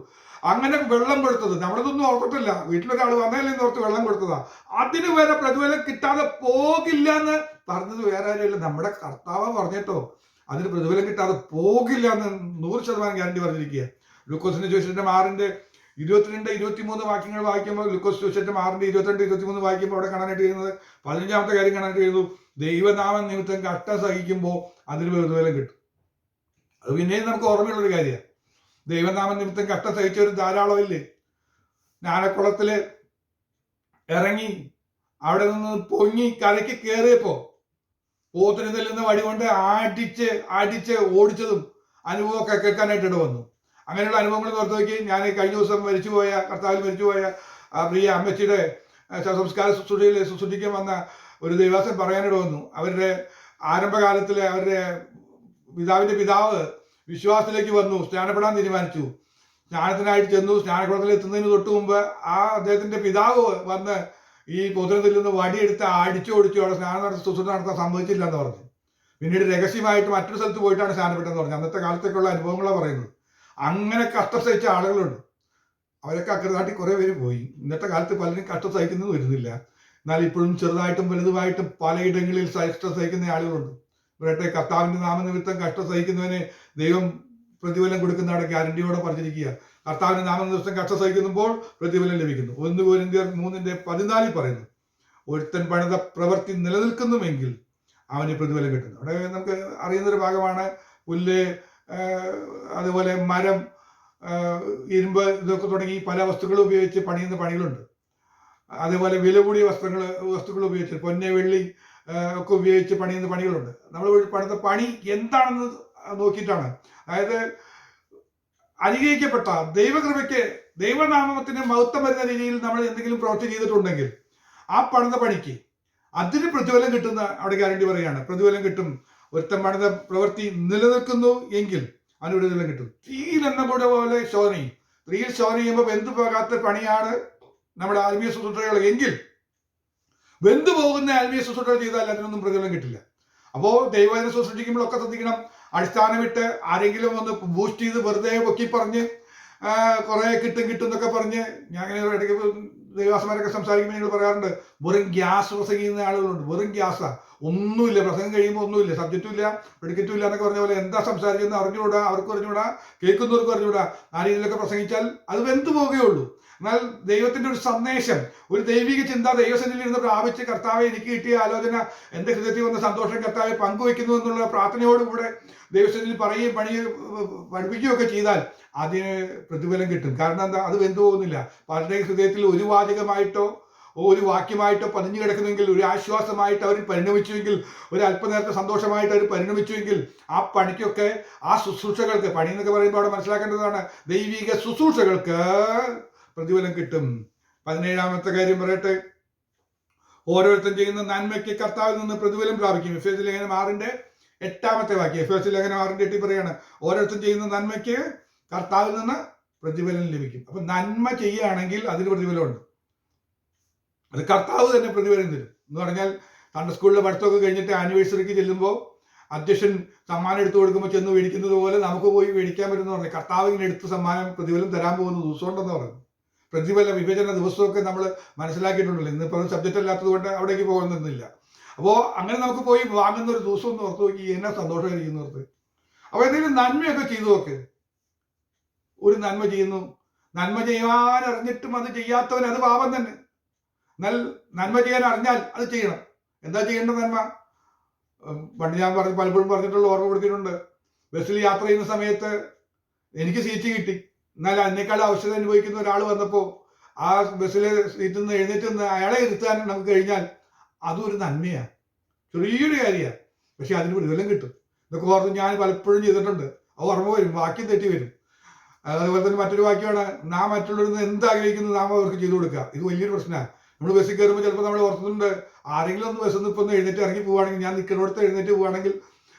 അങ്ങനെ വെള്ളം കൊടുത്തത് നമ്മളിതൊന്നും ഓർത്തിട്ടില്ല. വീട്ടിലൊരാൾ വന്നതിൽ നിന്ന് ഓർത്ത് വെള്ളം കൊടുത്തതാ. അതിന് വരെ പ്രതിഫലം കിട്ടാതെ പോകില്ല എന്ന് പറഞ്ഞത് വേറെ ആരുമില്ല, നമ്മുടെ കർത്താവ് പറഞ്ഞിട്ടോ. അതിന് പ്രതിഫലം കിട്ടാതെ പോകില്ല എന്ന് 100% ഗ്യാരണ്ടി പറഞ്ഞിരിക്കുക. ലൂക്കോസിന്റെ സുവിശേഷത്തിന്റെ 6:22-23 വാക്യങ്ങൾ വായിക്കുമ്പോൾ, ലൂക്കോസ് സുവിശേഷത്തിന്റെ 6:22-23 വായിക്കുമ്പോൾ അവിടെ കാണാനായിട്ട് ചെയ്യുന്നത് 15ാമത്തെ കാര്യം കാണാനായിട്ട് ചെയ്യുന്നു, ദൈവനാമം നിമിത്തം കഷ്ടം സഹിക്കുമ്പോൾ അതിന് പ്രതിഫലം കിട്ടും. അത് പിന്നെയും നമുക്ക് ഓർമ്മയുള്ളൊരു കാര്യമാണ്. ദൈവനാമ നിമിത്തം കഷ്ടം സഹിച്ചവർ ധാരാളം ഇല്ലേ. ജ്ഞാനക്കുളത്തില് ഇറങ്ങി അവിടെ നിന്ന് പൊങ്ങി കരയ്ക്ക് കയറിയപ്പോ പോത്തിന് തെല്ലുന്ന വടി കൊണ്ട് അടിച്ച് ഓടിച്ചതും അനുഭവമൊക്കെ കേൾക്കാനായിട്ട് വന്നു. അങ്ങനെയുള്ള അനുഭവങ്ങൾ ഓർത്ത് നോക്കി. ഞാൻ കഴിഞ്ഞ ദിവസം കർത്താവിൽ മരിച്ചുപോയ പ്രിയ അമ്മച്ചിയുടെ സംസ്കാര ശുശ്രൂഷിക്കാൻ വന്ന ഒരു ദൈവാസൻ പറയാനിട വന്നു. അവരുടെ ആരംഭകാലത്തിലെ അവരുടെ പിതാവിന്റെ പിതാവ് വിശ്വാസത്തിലേക്ക് വന്നു, സ്നാനപ്പെടാൻ തീരുമാനിച്ചു. സ്നാനത്തിനായിട്ട് ചെന്നു. സ്നാനക്കുളത്തിൽ എത്തുന്നതിന് തൊട്ട് മുമ്പ് അദ്ദേഹത്തിന്റെ പിതാവ് വന്ന് ഈ പൊതുരത്തിൽ നിന്ന് വടിയെടുത്ത് ഓടിച്ചു അവിടെ ശുശ്രൂഷ നടത്താൻ സമ്മതിച്ചില്ല എന്ന് പറഞ്ഞു. പിന്നീട് രഹസ്യമായിട്ട് മറ്റൊരു സ്ഥലത്ത് പോയിട്ടാണ് സ്നാനപ്പെട്ടെന്ന് പറഞ്ഞു. അന്നത്തെ കാലത്തേക്കുള്ള അനുഭവങ്ങളാണ് പറയുന്നത്. അങ്ങനെ കഷ്ടം സഹിച്ച ആളുകളുണ്ട്. അവരൊക്കെ അക്കരനാട്ടിൽ കുറെ പേര് പോയി. ഇന്നത്തെ കാലത്ത് പലരും കഷ്ടം സഹിക്കുന്നത് വരുന്നില്ല. എന്നാൽ ഇപ്പോഴും ചെറുതായിട്ടും വലുതുമായിട്ടും പലയിടങ്ങളിൽ കഷ്ടം സഹിക്കുന്ന ആളുകളുണ്ട്. ഇവരുടെ കർത്താവിന്റെ നാമനിമിത്തം കഷ്ടം സഹിക്കുന്നവന് ദൈവം പ്രതിഫലം കൊടുക്കുന്നതാണ് ഗ്യാരണ്ടിയോടെ പറഞ്ഞിരിക്കുക. കർത്താവിന്റെ നാമനിമിത്തം കഷ്ടം സഹിക്കുമ്പോൾ പ്രതിഫലം ലഭിക്കുന്നു. 1 കൊരിന്ത്യർ 3:14 പറയുന്നു, ഒരുത്തൻ പണിത പ്രവൃത്തി നിലനിൽക്കുന്നുവെങ്കിൽ അവന് പ്രതിഫലം കിട്ടുന്നു. അവിടെ നമുക്ക് അറിയുന്നൊരു ഭാഗമാണ്. പുല്ല്, അതുപോലെ മരം, ഇരുമ്പ്, ഇതൊക്കെ തുടങ്ങി പല വസ്തുക്കൾ ഉപയോഗിച്ച് പണിയുന്ന പണികളുണ്ട്. അതേപോലെ വില കൂടിയ വസ്തുക്കൾ ഉപയോഗിച്ച് പൊന്നെ വെള്ളി ഒക്കെ ഉപയോഗിച്ച് പണിയുന്ന പണികളുണ്ട്. നമ്മൾ പണിത പണി എന്താണെന്ന് നോക്കിയിട്ടാണ്. അതായത് അനുഗ്രഹിക്കപ്പെട്ട ദൈവകൃപയ്ക്ക് ദൈവനാമത്തിന് മഹത്വം വരുന്ന രീതിയിൽ നമ്മൾ എന്തെങ്കിലും പ്രവൃത്തി ചെയ്തിട്ടുണ്ടെങ്കിൽ ആ പണിത പണിക്ക് അതിന് പ്രതിഫലം കിട്ടുന്ന അവിടെ ഗ്യാരണ്ടി പറയുകയാണ്. പ്രതിഫലം കിട്ടും. ഒരുത്തൻ പണിത പ്രവൃത്തി നിലനിൽക്കുന്നു എങ്കിൽ അതിന് പ്രതിഫലം കിട്ടും. തീയിൽ എന്ന കൂടെ പോലെ ശോധനയും. തീയിൽ ശോധന ചെയ്യുമ്പോൾ വെന്തു പോകാത്ത പണിയാണ് നമ്മുടെ ആത്മീയ ശുശ്രൂഷകൾ എങ്കിൽ വെന്തു പോകുന്ന ആത്മീയ ശുശ്രൂഷകൾ ചെയ്താൽ അതിനൊന്നും പ്രതിഫലം കിട്ടില്ല. അപ്പോൾ ദൈവവചനം ശുശ്രൂഷിക്കുമ്പോഴൊക്കെ ശ്രദ്ധിക്കണം. അടിസ്ഥാനമിട്ട് ആരെങ്കിലും ഒന്ന് ബൂസ്റ്റ് ചെയ്ത് വെറുതെ പൊക്കി പറഞ്ഞ് കുറെ കിട്ടും എന്നൊക്കെ പറഞ്ഞ്, ഞാൻ അങ്ങനെ ഇടയ്ക്ക് ദൈവാസന്മാരൊക്കെ സംസാരിക്കുമ്പോൾ നിങ്ങൾ പറയാറുണ്ട്, വെറും ഗ്യാസ് പ്രസംഗിക്കുന്ന ആളുകളുണ്ട്. വെറും ഗ്യാസാ, ഒന്നുമില്ല, പ്രസംഗം കഴിയുമ്പോൾ ഒന്നുമില്ല, സബ്ജക്റ്റും ഇല്ല, പ്രെഡിക്കറ്റും ഇല്ല എന്നൊക്കെ പറഞ്ഞ പോലെ എന്താ സംസാരിക്കുന്നത് അറിഞ്ഞുകൂടാ, അവർക്ക് അറിഞ്ഞുകൂടാ, കേൾക്കുന്നവർക്ക് അറിഞ്ഞുകൂടാ. ആ രീതിയിലൊക്കെ പ്രസംഗിച്ചാൽ അത് വെന്തു പോവുകയുള്ളൂ. എന്നാൽ ദൈവത്തിന്റെ ഒരു സന്ദേശം, ഒരു ദൈവിക ചിന്ത ദൈവസന്നിധിയിൽ ഇരുന്ന് പ്രാപിച്ച് കർത്താവെ എനിക്ക് കിട്ടിയ ആലോചന, എന്റെ ഹൃദയത്തിൽ വന്ന സന്തോഷം കർത്താവെ പങ്കുവയ്ക്കുന്നു എന്നുള്ള പ്രാർത്ഥനയോടുകൂടെ ദൈവസന്നിധിയിൽ പറയുകയും പഠിപ്പിക്കുകയൊക്കെ ചെയ്താൽ അതിന് പ്രതിഫലം കിട്ടും. കാരണം എന്താ, അത് വെന്തു പോകുന്നില്ല. പലരുടെയും ഹൃദയത്തിൽ ഒരു വാചകമായിട്ടോ ഒരു വാക്യമായിട്ടോ പതിഞ്ഞു കിടക്കുന്നെങ്കിൽ, ഒരു ആശ്വാസമായിട്ട് അവർ പരിണമിച്ചുവെങ്കിൽ, ഒരു അല്പനേരത്തെ സന്തോഷമായിട്ട് അവർ പരിണമിച്ചുവെങ്കിൽ ആ പണിക്കൊക്കെ, ആ ശുശ്രൂഷകൾക്ക്, പണി എന്നൊക്കെ പറയുമ്പോൾ അവിടെ മനസ്സിലാക്കേണ്ടതാണ്, ദൈവിക ശുശ്രൂഷകൾക്ക് പ്രതിഫലം കിട്ടും. 17ാമത്തെ കാര്യം പറയട്ടെ, ഓരോരുത്തരും ചെയ്യുന്ന നന്മയ്ക്ക് കർത്താവിൽ നിന്ന് പ്രതിഫലം പ്രാപിക്കും. എഫേസ്യ ലേഖനം 6:8 വാക്യം. എഫേസ്യ ലേഖനം 6:8 പറയാണ്, ഓരോരുത്തരും ചെയ്യുന്ന നന്മയ്ക്ക് കർത്താവിൽ നിന്ന് പ്രതിഫലം ലഭിക്കും. അപ്പൊ നന്മ ചെയ്യുകയാണെങ്കിൽ അതിന് പ്രതിഫലമുണ്ട്. അത് കർത്താവ് തന്നെ പ്രതിഫലം തരും. എന്ന് പറഞ്ഞാൽ സൺഡേ സ്കൂളിലെ പഠിത്തമൊക്കെ കഴിഞ്ഞിട്ട് ആനിവേഴ്സറിക്ക് ചെല്ലുമ്പോൾ അധ്യക്ഷൻ സമ്മാനം എടുത്തു കൊടുക്കുമ്പോൾ ചെന്ന് മേടിക്കുന്നത് പോലെ നമുക്ക് പോയി മേടിക്കാൻ പറ്റുമെന്ന് പറഞ്ഞു. കർത്താവ് ഇങ്ങനെ എടുത്ത് സമ്മാനം പ്രതിഫലം തരാൻ പോകുന്ന ദിവസമുണ്ടെന്ന് പറഞ്ഞു. പ്രതിഫല വിഭജന ദിവസമൊക്കെ നമ്മൾ മനസ്സിലാക്കിയിട്ടുണ്ടല്ലോ. ഇന്നിപ്പോൾ സബ്ജക്റ്റ് അല്ലാത്തത് കൊണ്ട് അവിടേക്ക് പോകുന്നില്ല. അപ്പോൾ അങ്ങനെ നമുക്ക് പോയി വാങ്ങുന്ന ഒരു ദിവസം ഒന്ന് ഓർത്ത് നോക്കി, എന്നാ സന്തോഷമായിരിക്കും ഓർത്ത്. അപ്പോൾ എന്തെങ്കിലും നന്മയൊക്കെ ചെയ്തു നോക്ക്. ഒരു നന്മ ചെയ്യുന്നു, നന്മ ചെയ്യാൻ അറിഞ്ഞിട്ടും അത് ചെയ്യാത്തവൻ അത് പാപം തന്നെ. എന്നാൽ നന്മ ചെയ്യാൻ അറിഞ്ഞാൽ അത് ചെയ്യണം. എന്താ ചെയ്യേണ്ട നന്മ? പണ്ട് ഞാൻ പലപ്പോഴും പറഞ്ഞിട്ടുള്ള ഓർമ്മപ്പെടുത്തിയിട്ടുണ്ട്. ബസ്സിൽ യാത്ര ചെയ്യുന്ന സമയത്ത് എനിക്ക് സീറ്റ് കിട്ടി. എന്നാൽ അതിനേക്കാൾ ആവശ്യത അനുഭവിക്കുന്ന ഒരാൾ വന്നപ്പോൾ ആ ബസ്സിലെ സീറ്റിൽ നിന്ന് എഴുന്നേറ്റ് നിന്ന് അയാളെ ഇരുത്താൻ നമുക്ക് കഴിഞ്ഞാൽ അതും ഒരു നന്മയാണ്, ചെറിയൊരു കാര്യമാണ്. പക്ഷെ അതിന് പ്രതിഫലം കിട്ടും. ഇതൊക്കെ ഓർത്ത് ഞാൻ പലപ്പോഴും ചെയ്തിട്ടുണ്ട്. അത് ഓർമ്മ വരും, വാക്യം തെറ്റി വരും. അതുപോലെ തന്നെ മറ്റൊരു വാക്യമാണ്, നാം മറ്റുള്ളവരിൽ നിന്ന് എന്താഗ്രഹിക്കുന്നത് നാം അവർക്ക് ചെയ്തു കൊടുക്കുക. ഇത് വലിയൊരു പ്രശ്നമാണ്. നമ്മൾ ബസ്സിൽ കയറുമ്പോൾ ചിലപ്പോൾ നമ്മൾ ഓർക്കുന്നുണ്ട്, ആരെങ്കിലും ഒന്ന് ബസ്സിൽ നിന്ന് ഇപ്പം ഒന്ന് എഴുന്നേറ്റ് ഇറങ്ങി പോവുകയാണെങ്കിൽ, ഞാൻ നിൽക്കുന്നിടത്ത് എഴുന്നേറ്റ് പോവുകയാണെങ്കിൽ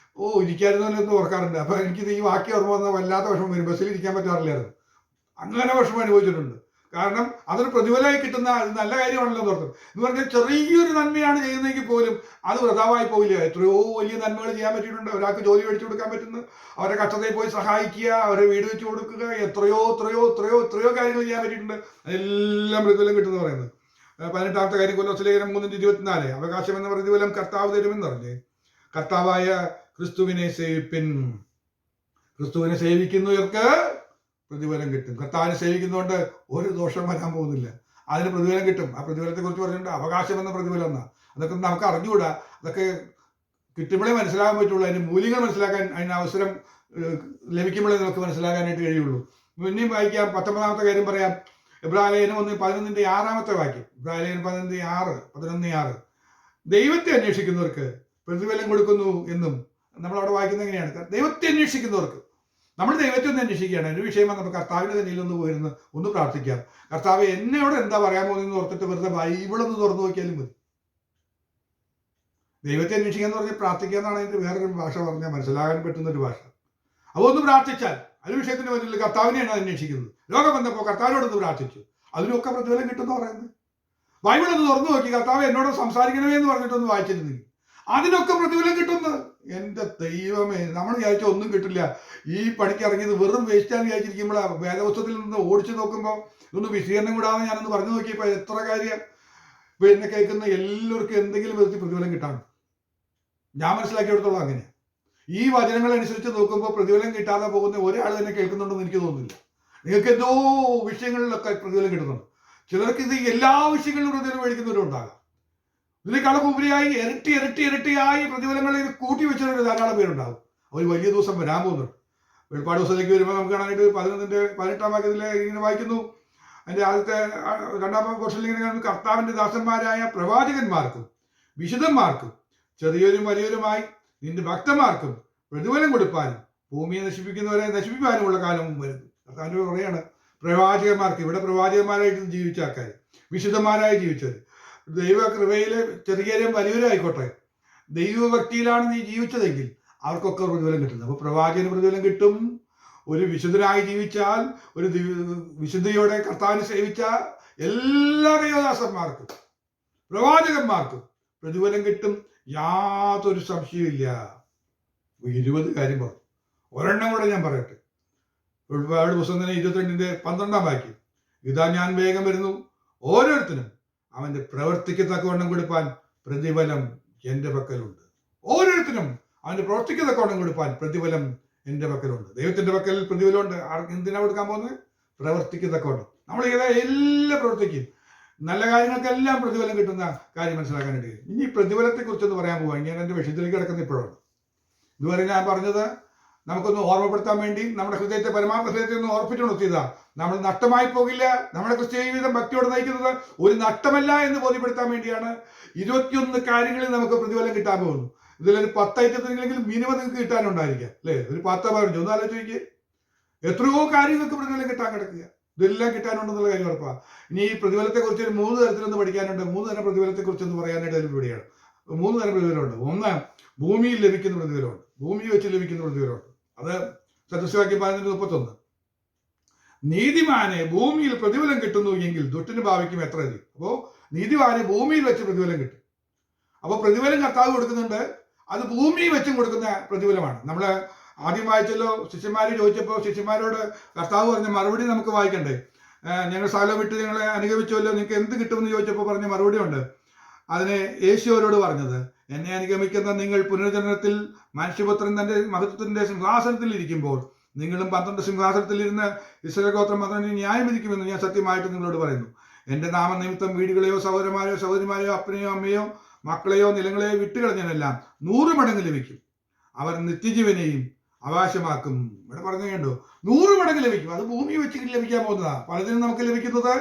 ഇരിക്കായിരുന്നല്ലോ എന്ന് ഓർക്കാറുണ്ട്. അപ്പോൾ എനിക്കിത് ഈ വാക്യം ഓർമ്മ വന്നാൽ വല്ലാത്ത വിഷമം വരും. ബസ്സിൽ ഇരിക്കാൻ പറ്റാറില്ലായിരുന്നു. അങ്ങനെ വിഷമം അനുഭവിച്ചിട്ടുണ്ട്. കാരണം അതൊരു പ്രതിഫലമായി കിട്ടുന്ന നല്ല കാര്യമാണല്ലോ എന്ന് ഓർത്തത്. എന്ന് പറഞ്ഞാൽ ചെറിയൊരു നന്മയാണ് ചെയ്യുന്നതെങ്കിൽ പോലും അത് വൃഥാവായി പോയില്ല. എത്രയോ വലിയ നന്മകൾ ചെയ്യാൻ പറ്റിയിട്ടുണ്ട്. ഒരാൾക്ക് ജോലി മേടിച്ചു കൊടുക്കാൻ പറ്റുന്നു, അവരെ കഷ്ടതയിൽ പോയി സഹായിക്കുക, അവരെ വീട് വെച്ച് കൊടുക്കുക, എത്രയോ എത്രയോ എത്രയോ എത്രയോ കാര്യങ്ങൾ ചെയ്യാൻ പറ്റിയിട്ടുണ്ട്. അതെല്ലാം പ്രതിഫലം കിട്ടുമെന്ന് പറയുന്നത്. 18ാമത്തെ കാര്യം കൊലോസ്യ ലേഖനം 3:24, അവകാശം എന്ന പ്രതിഫലം കർത്താവ് തരുമെന്ന് പറഞ്ഞേ. കർത്താവായ ക്രിസ്തുവിനെ സേവിപ്പിൻ. ക്രിസ്തുവിനെ സേവിക്കുന്നവർക്ക് പ്രതിഫലം കിട്ടും. കർത്താവിനെ സേവിക്കുന്നതുകൊണ്ട് ഒരു ദോഷം വരാൻ പോകുന്നില്ല, അതിന് പ്രതിഫലം കിട്ടും. ആ പ്രതിഫലത്തെ കുറിച്ച് പറഞ്ഞിട്ടുണ്ട്, അവകാശം എന്ന പ്രതിഫലം എന്നാ. അതൊക്കെ നമുക്ക് അറിഞ്ഞുകൂടാ. അതൊക്കെ കിട്ടുമ്പോഴേ മനസ്സിലാക്കാൻ പറ്റുള്ളൂ. അതിന്റെ മൂല്യങ്ങൾ മനസ്സിലാക്കാൻ അതിന് അവസരം ലഭിക്കുമ്പോഴേ നമുക്ക് മനസ്സിലാക്കാനായിട്ട് കഴിയുള്ളൂ. പിന്നെയും വായിക്കാം, 19ാമത്തെ കാര്യം പറയാം. എബ്രായലേഖനം 11:6 വാക്യം. എബ്രായലേഖനം 11:6 ദൈവത്തെ അന്വേഷിക്കുന്നവർക്ക് പ്രതിഫലം കൊടുക്കുന്നു എന്നും നമ്മളവിടെ വായിക്കുന്നത് എങ്ങനെയാണ്? ദൈവത്തെ അന്വേഷിക്കുന്നവർക്ക്. നമ്മൾ ദൈവത്തെ ഒന്ന് അന്വേഷിക്കുകയാണ്. ഒരു വിഷയം നമുക്ക് കർത്താവിന്റെ തന്നിൽ ഒന്ന് പോയിരുന്ന് ഒന്ന് പ്രാർത്ഥിക്കാം. കർത്താവ് എന്നോട് എന്താ പറയാൻ പോകുന്നതെന്ന് ഓർത്തിട്ട് വെറുതെ ബൈബിളൊന്ന് തുറന്നു നോക്കിയാലും മതി. ദൈവത്തെ അന്വേഷിക്കുക എന്ന് പറഞ്ഞാൽ പ്രാർത്ഥിക്കുക എന്നാണ് അതിന്റെ വേറൊരു ഭാഷ പറഞ്ഞാൽ മനസ്സിലാകാൻ പറ്റുന്ന ഒരു ഭാഷ. അതൊന്ന് പ്രാർത്ഥിച്ചാൽ ഒരു വിഷയത്തിന് മുന്നിൽ കർത്താവിനെയാണ് അന്വേഷിക്കുന്നത്. രോഗം വന്നപ്പോൾ കർത്താവിനോടൊന്ന് പ്രാർത്ഥിച്ചു, അതിനൊക്കെ പ്രതിഫലം കിട്ടുമെന്ന് പറയുന്നത്. ബൈബിളൊന്ന് തുറന്നു നോക്കി, കർത്താവ് എന്നോട് സംസാരിക്കണമേ എന്ന് പറഞ്ഞിട്ടൊന്ന് വായിച്ചിരുന്നെങ്കിൽ അതിനൊക്കെ പ്രതിഫലം കിട്ടുമെന്ന്. എന്റെ ദൈവമേ, നമ്മൾ വിചാരിച്ച ഒന്നും കിട്ടില്ല. ഈ പണിക്ക് ഇറങ്ങിയത് വെറും വേസ്റ്റാന്ന് വിചാരിച്ചിരിക്കുമ്പോൾ വേദപുസ്തകത്തിൽ നിന്ന് ഓടിച്ചു നോക്കുമ്പോൾ ഇതൊന്ന് വിശദീകരണം കൂടാതെ ഞാനൊന്ന് പറഞ്ഞു നോക്കിയപ്പോൾ എത്ര കാര്യം. ഇപ്പൊ എന്നെ കേൾക്കുന്ന എല്ലാവർക്കും എന്തെങ്കിലും വിധത്തിൽ പ്രതിഫലം കിട്ടാണ്. ഞാൻ മനസ്സിലാക്കിയെടുത്തോളം അങ്ങനെ. ഈ വചനങ്ങൾ അനുസരിച്ച് നോക്കുമ്പോൾ പ്രതിഫലം കിട്ടാതെ പോകുന്ന ഒരാൾ തന്നെ കേൾക്കുന്നുണ്ടെന്ന് എനിക്ക് തോന്നുന്നില്ല. നിങ്ങൾക്ക് എന്തോ വിഷയങ്ങളിലൊക്കെ പ്രതിഫലം കിട്ടുന്നുണ്ട്. ചിലർക്ക് ഇത് എല്ലാ വിഷയങ്ങളിലും പ്രതിഫലം മേടിക്കുന്നവരുണ്ടാകാം. ഇതിനേക്കാളും ഉപരിയായി ഇരട്ടി ഇരട്ടി ഇരട്ടിയായി പ്രതിഫലങ്ങളിൽ കൂട്ടി വെച്ചവരുടെ ധാരാളം പേരുണ്ടാകും. അവർ വലിയ ദിവസം വരാൻ പോകുന്നുണ്ട്. വെളിപ്പാട് ദിവസത്തിലേക്ക് വരുമ്പോൾ നമുക്ക് കാണാനായിട്ട് 18ാം വാക്യത്തിൽ ഇങ്ങനെ വായിക്കുന്നു. അതിന്റെ ആദ്യത്തെ 2ാം പോർഷനിൽ ഇങ്ങനെ കാണുന്നു, കർത്താവിന്റെ ദാസന്മാരായ പ്രവാചകന്മാർക്കും വിശുദ്ധന്മാർക്കും ചെറിയവരും വലിയവരുമായി നിന്റെ ഭക്തന്മാർക്കും പ്രതിഫലം കൊടുപ്പാനും ഭൂമിയെ നശിപ്പിക്കുന്നവരെ നശിപ്പിക്കാനുമുള്ള കാലവും വരുന്നു. കർത്താവിന്റെ പറയാണ് പ്രവാചകന്മാർക്ക്. ഇവിടെ പ്രവാചകന്മാരായിട്ട് ജീവിച്ച ആൾക്കാർ, വിശുദ്ധന്മാരായി ജീവിച്ചവർ, ദൈവകൃപയിലെ ചെറിയവരും വലിയവരും ആയിക്കോട്ടെ, ദൈവഭക്തിയിലാണ് നീ ജീവിച്ചതെങ്കിൽ അവർക്കൊക്കെ പ്രതിഫലം കിട്ടുന്നത്. അപ്പൊ പ്രവാചകന് പ്രതിഫലം കിട്ടും. ഒരു വിശുദ്ധനായി ജീവിച്ചാൽ, ഒരു വിശുദ്ധിയോടെ കർത്താവിനെ സേവിച്ച എല്ലാ ദൈവദാസന്മാർക്കും പ്രവാചകന്മാർക്കും പ്രതിഫലം കിട്ടും. യാതൊരു സംശയമില്ല. 20 കാര്യം പറഞ്ഞു. ഒരെണ്ണം കൂടെ ഞാൻ പറയട്ടെ. വെളിപ്പാട് പുസ്തകം 22:12 വാക്യം. ഇതാ ഞാൻ വേഗം വരുന്നു, ഓരോരുത്തരും അവന്റെ പ്രവൃത്തിക്ക് തക്കവണ്ണം കൊടുപ്പാൻ പ്രതിഫലം എന്റെ പക്കലുണ്ട്. ഓരോരുത്തരും അവന്റെ പ്രവൃത്തിക്ക് തക്കവണ്ണം കൊടുപ്പാൻ പ്രതിഫലം എന്റെ പക്കലുണ്ട്. ദൈവത്തിന്റെ പക്കൽ പ്രതിഫലമുണ്ട്. എന്തിനാ കൊടുക്കാൻ പോകുന്നത്? പ്രവൃത്തിക്ക് തക്കവണ്ണം. നമ്മൾ എല്ലാ പ്രവൃത്തിക്കും നല്ല കാര്യങ്ങൾക്കെല്ലാം പ്രതിഫലം കിട്ടുന്ന കാര്യം മനസ്സിലാക്കാനായിട്ട്. ഇനി പ്രതിഫലത്തെ കുറിച്ചൊന്ന് പറയാൻ പോവാ. ഞാൻ എന്റെ വിഷയത്തിലേക്ക് കിടക്കുന്ന ഇപ്പോഴാണ്. ഇതുവരെ ഞാൻ പറഞ്ഞത് നമുക്കൊന്ന് ഓർമ്മപ്പെടുത്താൻ വേണ്ടി, നമ്മുടെ ഹൃദയത്തെ, പരമാർത്ഥ ഹൃദയത്തെ ഒന്ന് ഓർപ്പിച്ചുണർത്തിയതാ. നമ്മൾ നഷ്ടമായി പോകില്ല. നമ്മുടെ ക്രിസ്തീയ ജീവിതം ഭക്തിയോട് നയിക്കുന്നത് ഒരു നഷ്ടമല്ല എന്ന് ബോധ്യപ്പെടുത്താൻ വേണ്ടിയാണ്. 21 കാര്യങ്ങളിൽ നമുക്ക് പ്രതിഫലം കിട്ടാൻ പോകുന്നു. ഇതിലൊരു 10 ഐറ്റത്തിലെങ്കിലും മിനിമം നിങ്ങൾക്ക് കിട്ടാനുണ്ടായിരിക്കാം അല്ലേ? ഒരു 10 15 ഒന്ന് ആലോചിച്ച് എത്രയോ കാര്യങ്ങൾക്ക് പ്രതിഫലം കിട്ടാൻ കിടക്കുക. ഇതെല്ലാം കിട്ടാനുണ്ടെന്നുള്ള കാര്യം ഉറപ്പാ. ഇനി ഈ പ്രതിഫലത്തെ കുറിച്ച് ഒരു 3 തരത്തിലൊന്ന് പഠിക്കാനുണ്ട്. 3 തരം പ്രതിഫലത്തെ കുറിച്ചൊന്ന് പറയാനായിട്ട് അതിൽ ഇവിടെയാണ്. 3 തരം പ്രതിഫലമുണ്ട്. ഒന്ന്, ഭൂമിയിൽ ലഭിക്കുന്ന പ്രതിഫലമുണ്ട്. ഭൂമി വെച്ച് ലഭിക്കുന്ന പ്രതിഫലമുണ്ട്. അത് സദൃശവാക്യം 11:31. നീതിമാനെ ഭൂമിയിൽ പ്രതിഫലം കിട്ടുന്നു എങ്കിൽ ദുഷ്ടന് ഭാവിക്കും എത്ര അധികം. അപ്പോ നീതിമാനെ ഭൂമിയിൽ വെച്ച് പ്രതിഫലം കിട്ടും. അപ്പൊ പ്രതിഫലം കർത്താവ് കൊടുക്കുന്നുണ്ട്. അത് ഭൂമിയിൽ വെച്ചും കൊടുക്കുന്ന പ്രതിഫലമാണ്. നമ്മള് ആദ്യം വായിച്ചല്ലോ, ശിഷ്യന്മാര് ചോദിച്ചപ്പോൾ ശിഷ്യന്മാരോട് കർത്താവ് പറഞ്ഞ മറുപടി നമുക്ക് വായിക്കണ്ടേ? ഞങ്ങൾ സ്ഥലം വിട്ട് ഞങ്ങളെ അനുഗമിച്ചല്ലോ, നിങ്ങൾക്ക് എന്ത് കിട്ടുമെന്ന് ചോദിച്ചപ്പോൾ പറഞ്ഞ മറുപടി ഉണ്ട്. അതിന് യേശു അവരോട് പറഞ്ഞത്, എന്നെ അനുഗമിക്കുന്ന നിങ്ങൾ പുനർജനനത്തിൽ മനുഷ്യപുത്രൻ തന്റെ മഹത്വത്തിന്റെ സിംഹാസനത്തിൽ ഇരിക്കുമ്പോൾ നിങ്ങളും 12 സിംഹാസനത്തിൽ ഇരുന്ന് ഇസ്രായേൽ ഗോത്രം 12 ന്യായം വിധിക്കുമെന്ന് ഞാൻ സത്യമായിട്ട് നിങ്ങളോട് പറയുന്നു. എന്റെ നാമനിമിത്തം വീടുകളെയോ സഹോദരന്മാരെയോ സഹോദരിമാരെയോ അപ്പനെയോ അമ്മയോ മക്കളെയോ നിലങ്ങളെയോ വിട്ടുകളഞ്ഞതിനെല്ലാം 100 മടങ്ങ് ലഭിക്കും. അവർ നിത്യജീവനെയും അവകാശമാക്കും. ഇവിടെ പറഞ്ഞു കണ്ടു 100 മടങ്ങ് ലഭിക്കും. അത് ഭൂമി വെച്ച് ലഭിക്കാൻ പോകുന്നതാ. പലതിനും നമുക്ക് ലഭിക്കുന്നത്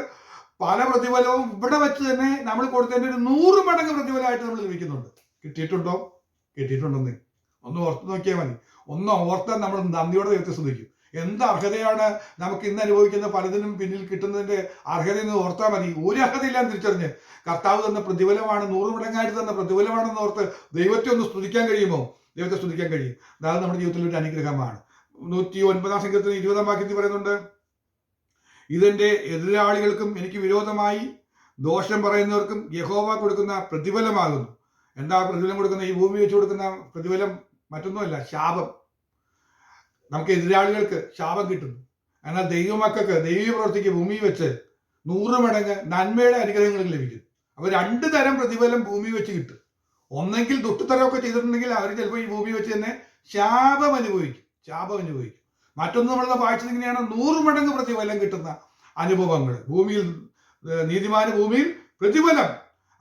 പല പ്രതിഫലവും ഇവിടെ വെച്ച് തന്നെ നമ്മൾ കൊടുത്തതിന്റെ ഒരു 100 മടങ്ങ് പ്രതിഫലമായിട്ട് നമ്മൾ ലഭിക്കുന്നുണ്ട്. കിട്ടിയിട്ടുണ്ടോ? കിട്ടിയിട്ടുണ്ടെന്ന് ഒന്ന് ഓർത്ത് നോക്കിയാൽ മതി. ഒന്ന് ഓർത്താൽ നമ്മൾ നന്ദിയോടെ ദൈവത്തെ സ്തുതിക്കും. എന്ത് അർഹതയാണ് നമുക്ക് ഇന്ന് അനുഭവിക്കുന്ന പലതിനും പിന്നിൽ കിട്ടുന്നതിന്റെ അർഹതയെന്ന് ഓർത്താൽ മതി. ഒരു അർഹതയില്ലാന്ന് തിരിച്ചറിഞ്ഞ് കർത്താവ് തന്ന പ്രതിഫലമാണ്, 100 മടങ്ങായിട്ട് തന്ന പ്രതിഫലമാണെന്ന് ഓർത്ത് ദൈവത്തെ ഒന്ന് സ്തുതിക്കാൻ കഴിയുമോ? ദൈവത്തെ സ്തുതിക്കാൻ കഴിയും. അതായത് നമ്മുടെ ജീവിതത്തിൽ ഒരു അനുഗ്രഹമാണ്. 109 സംഘത്തിന് 20 വാക്യത്തിൽ പറയുന്നുണ്ട്, ഇതെന്റെ എതിരാളികൾക്കും എനിക്ക് വിരോധമായി ദോഷം പറയുന്നവർക്കും യഹോവ കൊടുക്കുന്ന പ്രതിഫലമാകുന്നു. എന്താ പ്രതിഫലം കൊടുക്കുന്ന? ഈ ഭൂമി വെച്ച് കൊടുക്കുന്ന പ്രതിഫലം മറ്റൊന്നുമല്ല, ശാപം. നമുക്ക് എതിരാളികൾക്ക് ശാപം കിട്ടുന്നു. എന്നാൽ ദൈവമക്കൾക്ക് ദൈവ പ്രവർത്തിക്ക് ഭൂമി വെച്ച് 100 മടങ്ങ് നന്മയുടെ അനുഗ്രഹങ്ങൾക്ക് ലഭിക്കും. അപ്പൊ 2 തരം പ്രതിഫലം ഭൂമി വെച്ച് കിട്ടും. ഒന്നെങ്കിൽ ദുഷ്ടത്തരമൊക്കെ ചെയ്തിട്ടുണ്ടെങ്കിൽ അവർ ചിലപ്പോൾ ഈ ഭൂമി വെച്ച് തന്നെ ശാപം അനുഭവിക്കും. മറ്റൊന്ന് നമ്മൾ വായിച്ചത് ഇങ്ങനെയാണ്, 100 മടങ്ങ് പ്രതിഫലം കിട്ടുന്ന അനുഭവങ്ങൾ. ഭൂമിയിൽ നീതിമാന് ഭൂമിയിൽ പ്രതിഫലം.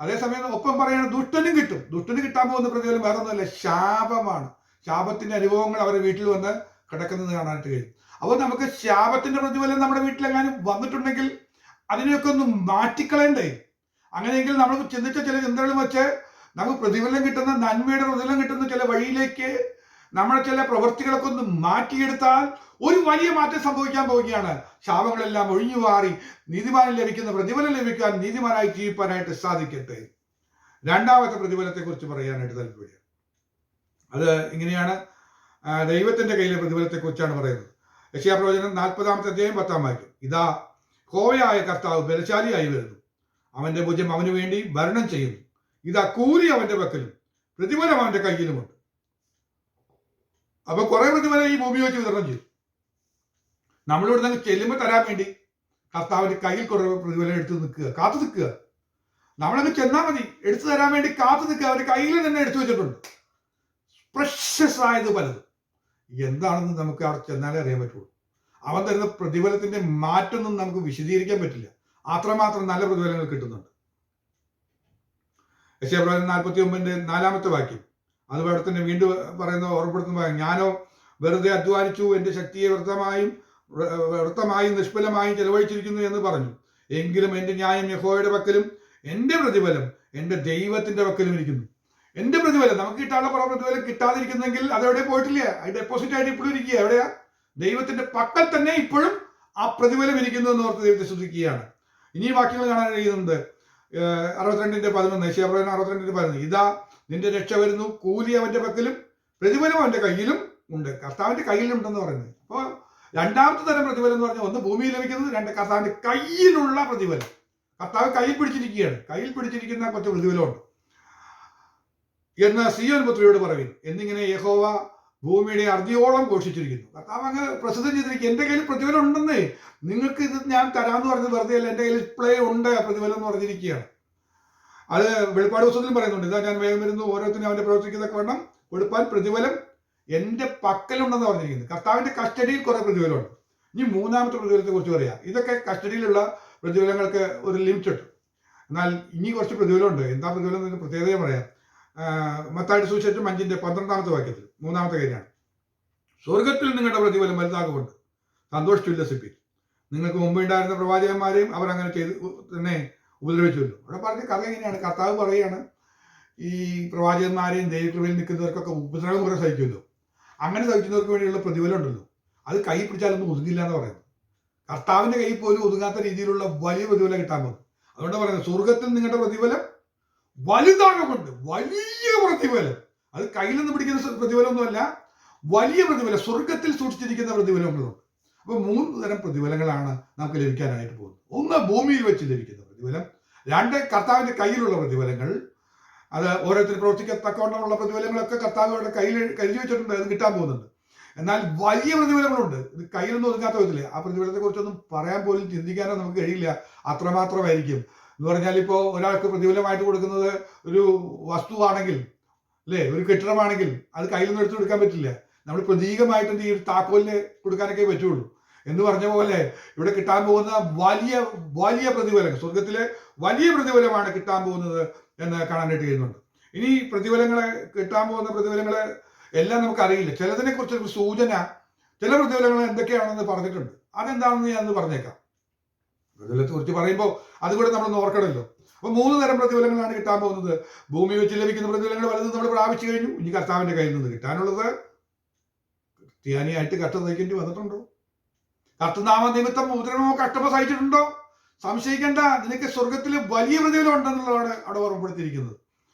അതേസമയം ഒപ്പം പറയാണ് ദുഷ്ടനും കിട്ടും. ദുഷ്ടന് കിട്ടാൻ പോകുന്ന പ്രതിഫലം വേറെ ഒന്നുമല്ല, ശാപമാണ്. ശാപത്തിന്റെ അനുഭവങ്ങൾ അവരുടെ വീട്ടിൽ വന്ന് കിടക്കുന്നത് കാണാനായിട്ട് കഴിയും. അപ്പോൾ നമുക്ക് ശാപത്തിന്റെ പ്രതിഫലം നമ്മുടെ വീട്ടിലെങ്ങാനും വന്നിട്ടുണ്ടെങ്കിൽ അതിനെയൊക്കെ ഒന്ന് മാറ്റിക്കളയണ്ടേ? അങ്ങനെയെങ്കിൽ നമ്മൾ ചിന്തിച്ച ചില ചിന്തകളും വെച്ച് നമുക്ക് പ്രതിഫലം കിട്ടുന്ന, നന്മയുടെ പ്രതിഫലം കിട്ടുന്ന ചില വഴിയിലേക്ക് നമ്മുടെ ചില പ്രവൃത്തികളൊക്കെ ഒന്ന് മാറ്റിയെടുത്താൽ ഒരു വലിയ മാറ്റം സംഭവിക്കാൻ പോവുകയാണ്. ശാപങ്ങളെല്ലാം ഒഴിഞ്ഞു മാറി നീതിമാനിൽ ലഭിക്കുന്ന പ്രതിഫലം ലഭിക്കാൻ, നീതിമാനായി ജീവിക്കാനായിട്ട് സാധിക്കട്ടെ. രണ്ടാമത്തെ പ്രതിഫലത്തെ കുറിച്ച് പറയാനായിട്ട് താല്പര്യം. അത് ഇങ്ങനെയാണ്, ദൈവത്തിന്റെ കയ്യിലെ പ്രതിഫലത്തെ കുറിച്ചാണ് പറയുന്നത്. യെശയ്യാപ്രവചനം 40 അധ്യായം 10 വാക്യം. ഇതാ യഹോവയായ കർത്താവ് ബലശാലിയായി വരുന്നു, അവന്റെ ഭുജം അവന് വേണ്ടി ഭരണം ചെയ്യുന്നു. ഇതാ കൂലി അവന്റെ പക്കലും പ്രതിഫലം അവന്റെ കയ്യിലുമുണ്ട്. അപ്പൊ കുറെ പ്രതിഫലം ഈ ഭൂമി വെച്ച് വിതരണം ചെയ്യും. നമ്മളിവിടെ നിന്ന് ചെല്ലുമ്പോൾ തരാൻ വേണ്ടി കർത്താവിന്റെ കയ്യിൽ കുറെ പ്രതിഫലം എടുത്ത് കാത്തു നിൽക്കുക. നമ്മളങ്ങ് ചെന്നാൽ മതി, എടുത്തു തരാൻ വേണ്ടി കാത്തു നിൽക്കുക. അവന്റെ കയ്യിൽ തന്നെ എടുത്തു വെച്ചിട്ടുണ്ട് പ്രഷ്യസ് ആയത് പലതും. എന്താണെന്ന് നമുക്ക് അവിടെ ചെന്നാലേ അറിയാൻ പറ്റുള്ളൂ. അവൻ തരുന്ന പ്രതിഫലത്തിന്റെ മാറ്റൊന്നും നമുക്ക് വിശദീകരിക്കാൻ പറ്റില്ല. അത്രമാത്രം നല്ല പ്രതിഫലങ്ങൾ കിട്ടുന്നുണ്ട്. യെശയ്യാപ്രവചനം 49 വാക്യം അതുപോലെ തന്നെ വീണ്ടും പറയുന്ന ഓർമ്മപ്പെടുത്തുന്ന, ഞാനോ വെറുതെ അധ്വാനിച്ചു, എന്റെ ശക്തിയെ വ്യർത്ഥമായും നിഷ്ഫലമായും ചെലവഴിച്ചിരിക്കുന്നു എന്ന് പറഞ്ഞു. എങ്കിലും എന്റെ ന്യായം യഹോവയുടെ പക്കലും എന്റെ പ്രതിഫലം എന്റെ ദൈവത്തിന്റെ പക്കലും ഇരിക്കുന്നു. എന്റെ പ്രതിഫലം നമുക്ക് കിട്ടാനുള്ള കുറെ പ്രതിഫലം കിട്ടാതിരിക്കുന്നെങ്കിൽ അതെവിടെ പോയിട്ടില്ല, അത് ഡെപ്പോസിറ്റ് ആയിട്ട് ഇപ്പോഴും ഇരിക്കുക. എവിടെയാ? ദൈവത്തിന്റെ പക്കൽ തന്നെ ഇപ്പോഴും ആ പ്രതിഫലം ഇരിക്കുന്നു എന്ന് ഓർത്ത് ദൈവത്തെ ശ്രദ്ധിക്കുകയാണ്. ഇനി വാക്യങ്ങൾ കാണാൻ കഴിയുന്നുണ്ട്. 62:11 യെശയ്യാപ്രവചനം 62:11 ഇതാ നിന്റെ രക്ഷ വരുന്നു, കൂലി അവന്റെ പക്കലും പ്രതിഫലം അവന്റെ കയ്യിലും ഉണ്ട്. കർത്താവിന്റെ കയ്യിലുണ്ടെന്ന് പറയുന്നത്. അപ്പോൾ രണ്ടാമത്തെ തരം പ്രതിഫലം എന്ന് പറഞ്ഞാൽ ഒന്ന് ഭൂമിയിൽ ലഭിക്കുന്നത്, രണ്ട് കർത്താവിന്റെ കയ്യിലുള്ള പ്രതിഫലം. കർത്താവ് കയ്യിൽ പിടിച്ചിരിക്കുകയാണ്. കയ്യിൽ പിടിച്ചിരിക്കുന്ന കുറച്ച് പ്രതിഫലമുണ്ട് എന്ന് സിയോൻ പുത്രിയോട് പറയും. എന്നിങ്ങനെ യഹോവ ഭൂമിയുടെ അർദ്ധിയോളം ഘോഷിച്ചിരിക്കുന്നു. കർത്താവ് അങ്ങ് പ്രസിദ്ധം ചെയ്തിരിക്കും, എന്റെ കയ്യിൽ പ്രതിഫലം ഉണ്ടെന്നേ, നിങ്ങൾക്ക് ഇത് ഞാൻ തരാമെന്ന് പറഞ്ഞത് വെറുതെ അല്ല, എന്റെ കയ്യിൽ പ്ലേ ഉണ്ട് പ്രതിഫലം എന്ന് പറഞ്ഞിരിക്കുകയാണ്. അത് വെളിപ്പാട് പുസ്തകത്തിൽ പറയുന്നുണ്ട്, ഇതാ ഞാൻ വേഗം വരുന്നു, ഓരോരുത്തരും അവന്റെ പ്രവർത്തിക്കുന്നതൊക്കെ വേണം കൊടുപ്പാൻ പ്രതിഫലം എന്റെ പക്കലുണ്ടെന്ന് പറഞ്ഞിരിക്കുന്നത്. കർത്താവിന്റെ കസ്റ്റഡിയിൽ കുറെ പ്രതിഫലമുണ്ട്. ഇനി മൂന്നാമത്തെ പ്രതിഫലത്തെ കുറിച്ച് പറയാം. ഇതൊക്കെ കസ്റ്റഡിയിലുള്ള പ്രതിഫലങ്ങൾക്ക് ഒരു ലിമിറ്റ് ഉണ്ട്. എന്നാൽ ഇനി കുറച്ച് പ്രതിഫലമുണ്ട്. എന്താ പ്രതിഫലം എന്നൊരു പ്രത്യേകത പറയാം. മത്തായിയുടെ സുവിശേഷം 5:12 വാക്യത്തിൽ മൂന്നാമത്തെ കാര്യമാണ്, സ്വർഗത്തിൽ നിങ്ങളുടെ പ്രതിഫലം വലുതാകുകൊണ്ട് സന്തോഷിച്ചുല്ലസിപ്പിൻ. നിങ്ങൾക്ക് മുമ്പ് ഉണ്ടായിരുന്ന പ്രവാചകന്മാരെയും അവർ അങ്ങനെ ചെയ്ത് തന്നെ ഉപദ്രവിച്ചുവല്ലോ. അവിടെ പറഞ്ഞ കഥ എങ്ങനെയാണ്? കർത്താവ് പറയുകയാണ്, ഈ പ്രവാചകന്മാരെയും ദൈവകൃപയിൽ നിൽക്കുന്നവർക്കൊക്കെ ഉപദ്രവം കുറെ സഹിക്കുമല്ലോ. അങ്ങനെ സഹിക്കുന്നവർക്ക് വേണ്ടിയുള്ള പ്രതിഫലം ഉണ്ടല്ലോ, അത് കൈ പിടിച്ചാലൊന്നും ഒതുങ്ങില്ല എന്ന് പറയുന്നത്. കർത്താവിന്റെ കൈ പോലും ഒതുങ്ങാത്ത രീതിയിലുള്ള വലിയ പ്രതിഫലം കിട്ടാൻ പോകും. അതുകൊണ്ട് പറയുന്നത്, സ്വർഗത്തിൽ നിങ്ങളുടെ പ്രതിഫലം വലുതാകുകൊണ്ട് വലിയ പ്രതിഫലം. അത് കയ്യിൽ നിന്ന് പിടിക്കുന്ന പ്രതിഫലമൊന്നുമല്ല, വലിയ പ്രതിഫലം, സ്വർഗത്തിൽ സൂക്ഷിച്ചിരിക്കുന്ന പ്രതിഫലങ്ങളുണ്ട്. അപ്പൊ 3 തരം പ്രതിഫലങ്ങളാണ് നമുക്ക് ലഭിക്കാനായിട്ട് പോകുന്നത്. ഒന്ന് ഭൂമിയിൽ വെച്ച് ലഭിക്കുന്ന പ്രതിഫലം, 2 കർത്താവിന്റെ കയ്യിലുള്ള പ്രതിഫലങ്ങൾ. അത് ഓരോരുത്തർ പ്രവർത്തിക്കത്തക്കവണ്ണമുള്ള പ്രതിഫലങ്ങളൊക്കെ കർത്താവ് കയ്യിൽ കരുതി വെച്ചിട്ടുണ്ട്, അത് കിട്ടാൻ പോകുന്നുണ്ട്. എന്നാൽ വലിയ പ്രതിഫലങ്ങളുണ്ട്, ഇത് കയ്യിലൊന്നും ഒതുങ്ങാത്ത വിധത്തില്. ആ പ്രതിഫലത്തെ കുറിച്ചൊന്നും പറയാൻ പോലും ചിന്തിക്കാനോ നമുക്ക് കഴിയില്ല, അത്രമാത്രമായിരിക്കും. എന്ന് പറഞ്ഞാൽ ഇപ്പോൾ ഒരാൾക്ക് പ്രതിഫലമായിട്ട് കൊടുക്കുന്നത് ഒരു വസ്തുവാണെങ്കിൽ, അല്ലേ, ഒരു കെട്ടിടമാണെങ്കിൽ അത് കയ്യിൽ നിന്ന് എടുത്ത് കൊടുക്കാൻ പറ്റില്ല. നമ്മൾ പ്രതീകമായിട്ട് ഈ താക്കോലിന് കൊടുക്കാനൊക്കെ പറ്റുള്ളൂ. എന്ന് പറഞ്ഞ പോലെ ഇവിടെ കിട്ടാൻ പോകുന്ന വലിയ വലിയ പ്രതിഫലം, സ്വർഗത്തിലെ വലിയ പ്രതിഫലമാണ് കിട്ടാൻ പോകുന്നത് എന്ന് കാണാനായിട്ട് കഴിയുന്നുണ്ട്. ഇനി പ്രതിഫലങ്ങളെ, കിട്ടാൻ പോകുന്ന പ്രതിഫലങ്ങളെ എല്ലാം നമുക്ക് അറിയില്ല. ചിലതിനെ കുറിച്ചൊരു സൂചന ചില പ്രതിഫലങ്ങൾ എന്തൊക്കെയാണെന്ന് പറഞ്ഞിട്ടുണ്ട്. അതെന്താണെന്ന് ഞാൻ പറഞ്ഞേക്കാം. പ്രതിഫലത്തെ കുറിച്ച് പറയുമ്പോൾ അതുകൂടെ നമ്മൾ ഓർക്കണമല്ലോ. അപ്പൊ 3 തരം പ്രതിഫലങ്ങളാണ് കിട്ടാൻ പോകുന്നത്. ഭൂമി വെച്ച് ലഭിക്കുന്ന പ്രതിഫലങ്ങൾ പലതും നമ്മൾ പ്രാപിച്ചു കഴിഞ്ഞു. ഇനി കർത്താവിന്റെ കയ്യിൽ നിന്ന് കിട്ടാനുള്ളത് ക്രിസ്ത്യാനിയായിട്ട് കഷ്ടം സഹിക്കേണ്ടി വന്നിട്ടുണ്ടോ? കർത്തനാമ നിമിത്തം ഉദരമോ കഷ്ടമോ സഹിച്ചിട്ടുണ്ടോ? സംശയിക്കേണ്ട, നിനക്ക് സ്വർഗത്തിൽ വലിയ പ്രതിഫലം ഉണ്ടെന്നുള്ളതാണ് അവിടെ ഓർമ്മപ്പെടുത്തിയിരിക്കുന്നത്.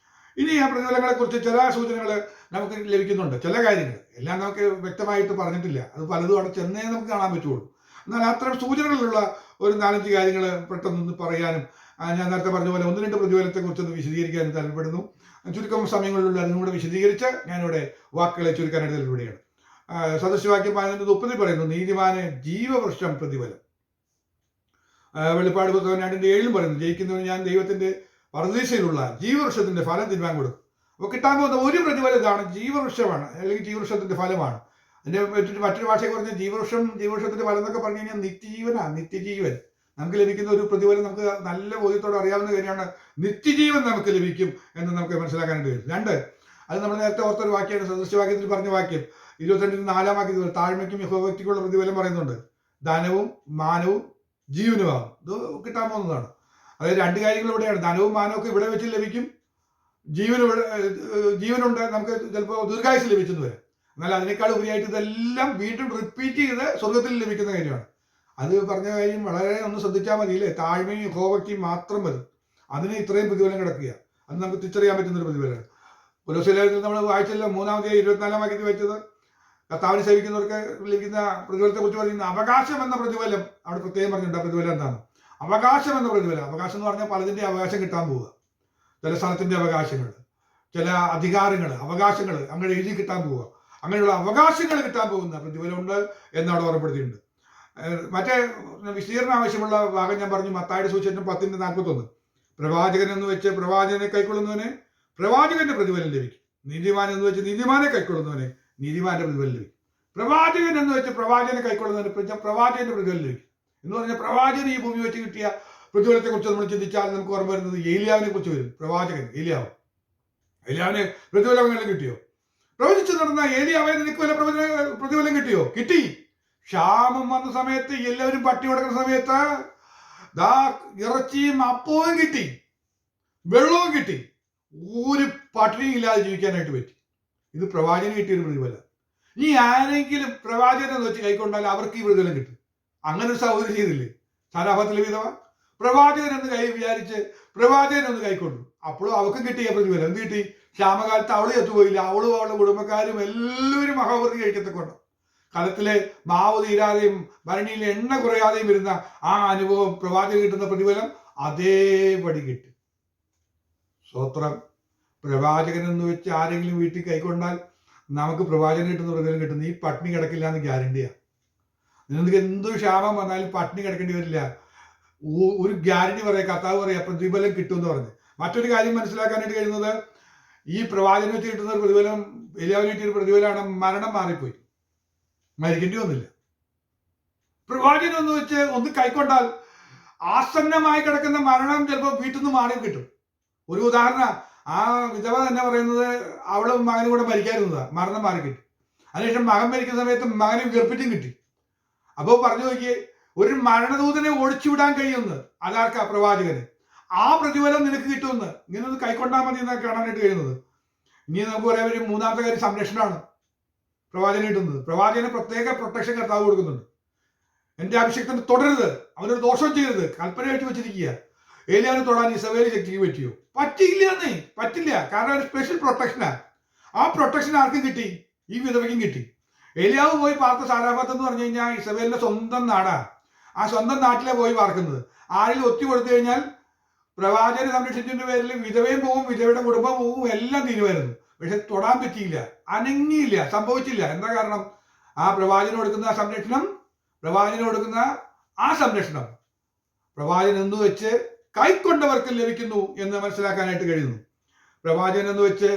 ഇനി ആ പ്രതിഫലങ്ങളെ കുറിച്ച് ചില സൂചനകൾ നമുക്ക് ലഭിക്കുന്നുണ്ട്. ചില കാര്യങ്ങൾ എല്ലാം നമുക്ക് വ്യക്തമായിട്ട് പറഞ്ഞിട്ടില്ല. അത് പലതും അവിടെ ചെന്നേ നമുക്ക് കാണാൻ പറ്റുള്ളൂ. എന്നാൽ അത്തരം സൂചനകളിലുള്ള ഒരു 4-5 കാര്യങ്ങൾ പെട്ടെന്നൊന്ന് പറയാനും ഞാൻ നേരത്തെ പറഞ്ഞ പോലെ 1-2 പ്രതിഫലത്തെ കുറിച്ചൊന്ന് വിശദീകരിക്കാനും താല്പര്യപ്പെടുന്നു. ചുരുക്കം സമയങ്ങളിലുള്ള അതും കൂടെ വിശദീകരിച്ച് ഞാനിവിടെ വാക്കുകളെ ചുരുക്കാനായിട്ട് താല്പര്യപ്പെടുകയാണ്. സദൃശവാക്യം 11:30 പറയുന്നു, നീതിമാന് ജീവവൃക്ഷം പ്രതിഫലം. വെളിപ്പാട് പുസ്തകം 2:7 പറയുന്നു, ജയിക്കുന്നവന് ഞാൻ ദൈവത്തിന്റെ പരദീസയിലുള്ള ജീവവൃക്ഷത്തിന്റെ ഫലം തിന്മാൻ കൊടുക്കും. അപ്പോൾ കിട്ടാൻ പോകുന്ന ഒരു പ്രതിഫലം ഇതാണ്, ജീവവൃക്ഷമാണ്, അല്ലെങ്കിൽ ജീവവൃക്ഷത്തിന്റെ ഫലമാണ്. അതിന്റെ മറ്റൊരു ഭാഷയെ പറഞ്ഞ ജീവവൃക്ഷത്തിന്റെ ഫലം എന്നൊക്കെ പറഞ്ഞു കഴിഞ്ഞാൽ നിത്യജീവനാണ്, നിത്യജീവൻ. നമുക്ക് ലഭിക്കുന്ന ഒരു പ്രതിഫലം നമുക്ക് നല്ല ബോധ്യത്തോടെ അറിയാവുന്ന കാര്യമാണ്. നിത്യജീവൻ നമുക്ക് ലഭിക്കും എന്ന് നമുക്ക് മനസ്സിലാക്കാനായിട്ട് കഴിയും. 2, അത് നമ്മൾ നേരത്തെ ഓർത്തൊരു വാക്യമാണ്, സദൃശവാക്യത്തിൽ പറഞ്ഞ വാക്യം 22-4 വാക്യത്തിൽ താഴ്മയ്ക്കും യഹോവയ്ക്കുള്ള പ്രതിഫലം പറയുന്നുണ്ട്. ധനവും മാനവും ജീവനുമാകും. ഇത് കിട്ടാൻ പോകുന്നതാണ്. അതായത് 2 കാര്യങ്ങൾ ഇവിടെയാണ്. ധനവും മാനവും ഒക്കെ ഇവിടെ വെച്ച് ലഭിക്കും. ജീവനുണ്ട്, നമുക്ക് ചിലപ്പോൾ ദീർഘായുസ് ലഭിച്ചെന്ന് വരാം. എന്നാൽ അതിനേക്കാൾ ഉപരിയായിട്ട് ഇതെല്ലാം വീണ്ടും റിപ്പീറ്റ് ചെയ്ത് സ്വർഗത്തിൽ ലഭിക്കുന്ന കാര്യമാണ്. അത് പറഞ്ഞ കാര്യം വളരെ ഒന്ന് ശ്രദ്ധിച്ചാൽ മതി അല്ലേ. താഴ്മയും യഹോവയ്ക്കും മാത്രം മതി, അതിന് ഇത്രയും പ്രതിഫലം കിടക്കുക. അത് നമുക്ക് തിരിച്ചറിയാൻ പറ്റുന്ന ഒരു പ്രതിഫലമാണ്. കൊലോസ്യലേഖനത്തിൽ നമ്മൾ വായിച്ചല്ലോ, 3-24 വാക്യത്തിൽ വായിച്ചത്, കർത്താവിനെ സേവിക്കുന്നവർക്ക് ലഭിക്കുന്ന പ്രതിഫലത്തെ കുറിച്ച് പറയുന്ന അവകാശം എന്ന പ്രതിഫലം അവിടെ പ്രത്യേകം പറഞ്ഞിട്ടുണ്ട്. ആ പ്രതിഫലം എന്താണ്? അവകാശം എന്ന പ്രതിഫലം. അവകാശം എന്ന് പറഞ്ഞാൽ പലതിന്റെ അവകാശം കിട്ടാൻ പോവുക. ചില സ്ഥലത്തിന്റെ അവകാശങ്ങൾ, ചില അധികാരങ്ങൾ, അവകാശങ്ങൾ അങ്ങനെ എഴുതി കിട്ടാൻ പോവുക. അങ്ങനെയുള്ള അവകാശങ്ങൾ കിട്ടാൻ പോകുന്ന പ്രതിഫലമുണ്ട് എന്നവിടെ ഓർമ്മപ്പെടുത്തിയിട്ടുണ്ട്. മറ്റേ വിശദീകരണം ആവശ്യമുള്ള ഭാഗം ഞാൻ പറഞ്ഞു. മത്തായിയുടെ സുവിശേഷം 10:41, പ്രവാചകൻ എന്ന് വെച്ച് പ്രവാചകനെ കൈക്കൊള്ളുന്നവന് പ്രവാചകന്റെ പ്രതിഫലം ലഭിക്കും. നീതിമാൻ എന്ന് വെച്ച് നീതിമാനെ കൈക്കൊള്ളുന്നവന് നീതിമാന്റെ പ്രതിഫലം ലഭിക്കും. പ്രവാചകൻ എന്ന് വെച്ച് പ്രവാചകനെ കൈക്കൊള്ളുന്നവന് പ്രവാചകന്റെ പ്രതിഫലം ലഭിക്കും എന്ന് പറഞ്ഞാൽ പ്രവാചകൻ ഈ ഭൂമി വെച്ച് കിട്ടിയ പ്രതിഫലത്തെ കുറിച്ച് നമ്മൾ ചിന്തിച്ചാൽ നമുക്ക് ഓർമ്മ വരുന്നത് ഏലിയാവിനെ കുറിച്ച് വരും. പ്രവാചകൻ ഏലിയാവിന് പ്രതിഫലം കിട്ടിയോ? പ്രവചിച്ചു നടന്ന ഏലിയാവെ നിനക്ക് വല്ല പ്രതിഫലം കിട്ടിയോ? കിട്ടി. ക്ഷാമം വന്ന സമയത്ത്, എല്ലാവരും പട്ടി കൊടുക്കുന്ന സമയത്ത് ഇറച്ചിയും അപ്പവും കിട്ടി, വെള്ളവും കിട്ടി. ഒരു പട്ടിണിയും ഇല്ലാതെ ജീവിക്കാനായിട്ട് പറ്റി. ഇത് പ്രവാചകന് കിട്ടിയൊരു പ്രതിഫലം. ഇനി ആരെങ്കിലും പ്രവാചകൻ എന്ന് വെച്ച് കൈക്കൊണ്ടാൽ അവർക്ക് ഈ പ്രതിഫലം കിട്ടും. അങ്ങനെ ഒരു സഹോദരി ചെയ്തില്ലേ സാരാഫത്തിലെ വിധവ? പ്രവാചകൻ എന്ന് വിചാരിച്ച് പ്രവാചകൻ ഒന്ന് കൈക്കൊണ്ടു. അപ്പോഴും അവർക്ക് കിട്ടിയ പ്രതിഫലം എന്ത് കിട്ടി? ക്ഷാമകാലത്ത് അവള് എത്തുപോയില്ല. അവളും അവളുടെ കുടുംബക്കാരും എല്ലാവരും മഹാവൃത്തി കഴിക്കത്തക്കൊണ്ട് കലത്തിലെ മാവ് തീരാതെയും ഭരണിയിലെ എണ്ണ കുറയാതെയും വരുന്ന ആ അനുഭവം, പ്രവാചകൻ കിട്ടുന്ന പ്രതിഫലം അതേപടി കിട്ടും. സ്വത്രം. പ്രവാചകൻ എന്ന് വെച്ച് ആരെങ്കിലും വീട്ടിൽ കൈക്കൊണ്ടാൽ നമുക്ക് പ്രവാചകൻ കിട്ടുന്ന പ്രതിഫലം കിട്ടുന്ന ഈ പട്ടിണി കിടക്കില്ല എന്ന് ഗ്യാരണ്ടിയാണ്. നിങ്ങൾക്ക് എന്തൊരു ക്ഷാമം വന്നാലും പട്ടിണി കിടക്കേണ്ടി വരില്ല. ഒരു ഗ്യാരണ്ടി പറയാം, കർത്താവ് പറയാം, പ്രതിഫലം കിട്ടും എന്ന് പറഞ്ഞ്. മറ്റൊരു കാര്യം മനസ്സിലാക്കാനായിട്ട് കഴിയുന്നത്, ഈ പ്രവാചകന് വെച്ച് കിട്ടുന്ന ഒരു പ്രതിഫലം, ഏലിയാവിന് കിട്ടിയൊരു പ്രതിഫലമാണ് മരണം മാറിപ്പോയി, മരിക്കേണ്ടി വന്നില്ല. പ്രവാചകൻ എന്ന് വെച്ച് ഒന്ന് കൈക്കൊണ്ടാൽ ആസന്നമായി കിടക്കുന്ന മരണം ചിലപ്പോൾ വീട്ടിൽ നിന്ന് മാറി കിട്ടും. ഒരു ഉദാഹരണം, ആ വിധവ തന്നെ പറയുന്നത് അവളും മകനും കൂടെ മരിക്കാതിരുന്നതാണ്, മരണം മാറി കിട്ടി. അതിനുശേഷം മകൻ മരിക്കുന്ന സമയത്ത് മകനെ ഗർഭിച്ചും കിട്ടി. അപ്പോൾ പറഞ്ഞു നോക്കിയേ, ഒരു മരണദൂതനെ ഒഴിച്ചുവിടാൻ കഴിയുമെന്ന്. അതാർക്കാ? പ്രവാചകന്. ആ പ്രതിഫലം നിനക്ക് കിട്ടുമെന്ന്. ഇങ്ങനെ ഒന്ന് കൈക്കൊണ്ടാൽ മതി എന്നാണ് കാണാനായിട്ട് കഴിയുന്നത്. ഇനി നമുക്ക് പറയാൻ ഒരു 3-ാമത്തെ കാര്യം സംരക്ഷണമാണ് പ്രവാചകന് കിട്ടുന്നത്. പ്രവാചകന് പ്രത്യേക പ്രൊട്ടക്ഷൻ കർത്താവ് കൊടുക്കുന്നുണ്ട്. എന്റെ അഭിഷേകത്തിന് തുടരുത്, അവനൊരു ദോഷം ചെയ്യരുത്, കൽപ്പനയായിട്ട് വെച്ചിരിക്കുക. ഏലിയാവിനെ തൊടാൻ ഇസബേൽ ശക്തിക്ക് പറ്റിയോ? പറ്റില്ല. കാരണം ഒരു സ്പെഷ്യൽ പ്രൊട്ടക്ഷനാണ്. ആ പ്രൊട്ടക്ഷൻ ആർക്കും കിട്ടി? ഈ വിധവയ്ക്കും കിട്ടി. ഏലിയാവ് പോയി പാർത്ത സാരാഫത്ത് എന്ന് പറഞ്ഞു കഴിഞ്ഞാൽ ഇസബേലിന്റെ സ്വന്തം നാടാ. ആ സ്വന്തം നാട്ടിലെ പോയി പാർക്കുന്നത്. ആരെങ്കിലും ഒത്തി കൊടുത്തു കഴിഞ്ഞാൽ പ്രവാചകനെ സംരക്ഷിച്ചതിന്റെ പേരിൽ വിധവയും പോവും, വിധവയുടെ കുടുംബം പോവും, എല്ലാം തീരുമായിരുന്നു. പക്ഷെ തൊടാൻ പറ്റിയില്ല, അനങ്ങിയില്ല, സംഭവിച്ചില്ല. എന്താ കാരണം? ആ പ്രവാചകന് കൊടുക്കുന്ന ആ സംരക്ഷണം പ്രവാചകൻ എന്ന് വെച്ച് കൈക്കൊണ്ടവർക്ക് ലഭിക്കുന്നു എന്ന് മനസ്സിലാക്കാനായിട്ട് കഴിയുന്നു. പ്രവാചകൻ എന്ന് വെച്ച്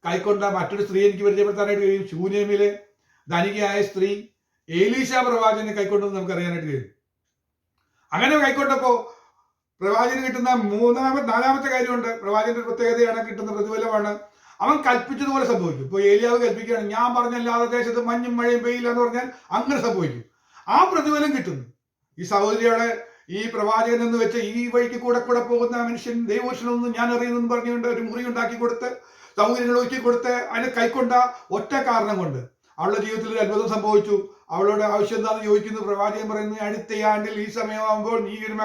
കൈക്കൊണ്ട മറ്റൊരു സ്ത്രീ എനിക്ക് പരിചയപ്പെടുത്താനായിട്ട് കഴിയും. ശൂനേമിലെ ധനികയായ സ്ത്രീ ഏലീശ പ്രവാചകനെ കൈക്കൊണ്ടെന്ന് നമുക്ക് അറിയാനായിട്ട് കഴിയും. അങ്ങനെ കൈക്കൊണ്ടപ്പോ പ്രവാചകന് കിട്ടുന്ന 4-ാമത്തെ കാര്യമുണ്ട്. പ്രവാചകന്റെ പ്രത്യേകതയാണ്, കിട്ടുന്ന പ്രതിഫലമാണ്. അവൻ കൽപ്പിച്ചതുപോലെ സംഭവിക്കും. ഇപ്പൊ ഏലിയാവ് കൽപ്പിക്കുകയാണ്, ഞാൻ പറഞ്ഞല്ലാതെ ദേശത്ത് മഞ്ഞും മഴയും പെയ്യില്ല എന്ന് പറഞ്ഞാൽ അങ്ങനെ സംഭവിക്കും. ആ പ്രതിഫലം കിട്ടുന്നു. ഈ സഹോദരിയുടെ ഈ പ്രവാചകൻ എന്ന് വെച്ച് ഈ വഴിക്ക് കൂടെ പോകുന്ന മനുഷ്യൻ ദൈവോഷനൊന്നും ഞാൻ അറിയുന്നെന്ന് പറഞ്ഞുകൊണ്ട് ഒരു മുറി ഉണ്ടാക്കി കൊടുത്ത് സൗകര്യങ്ങൾ ഒരുക്കി കൊടുത്ത് അതിനെ കൈക്കൊണ്ട ഒറ്റ കാരണം കൊണ്ട് അവളുടെ ജീവിതത്തിൽ ഒരു അത്ഭുതം സംഭവിച്ചു. അവളുടെ ആവശ്യം എന്താണെന്ന് ചോദിക്കുന്നു. പ്രവാചകൻ പറയുന്നത്, അടുത്ത ആണ്ടിൽ ഈ സമയമാകുമ്പോൾ നീ ഒരു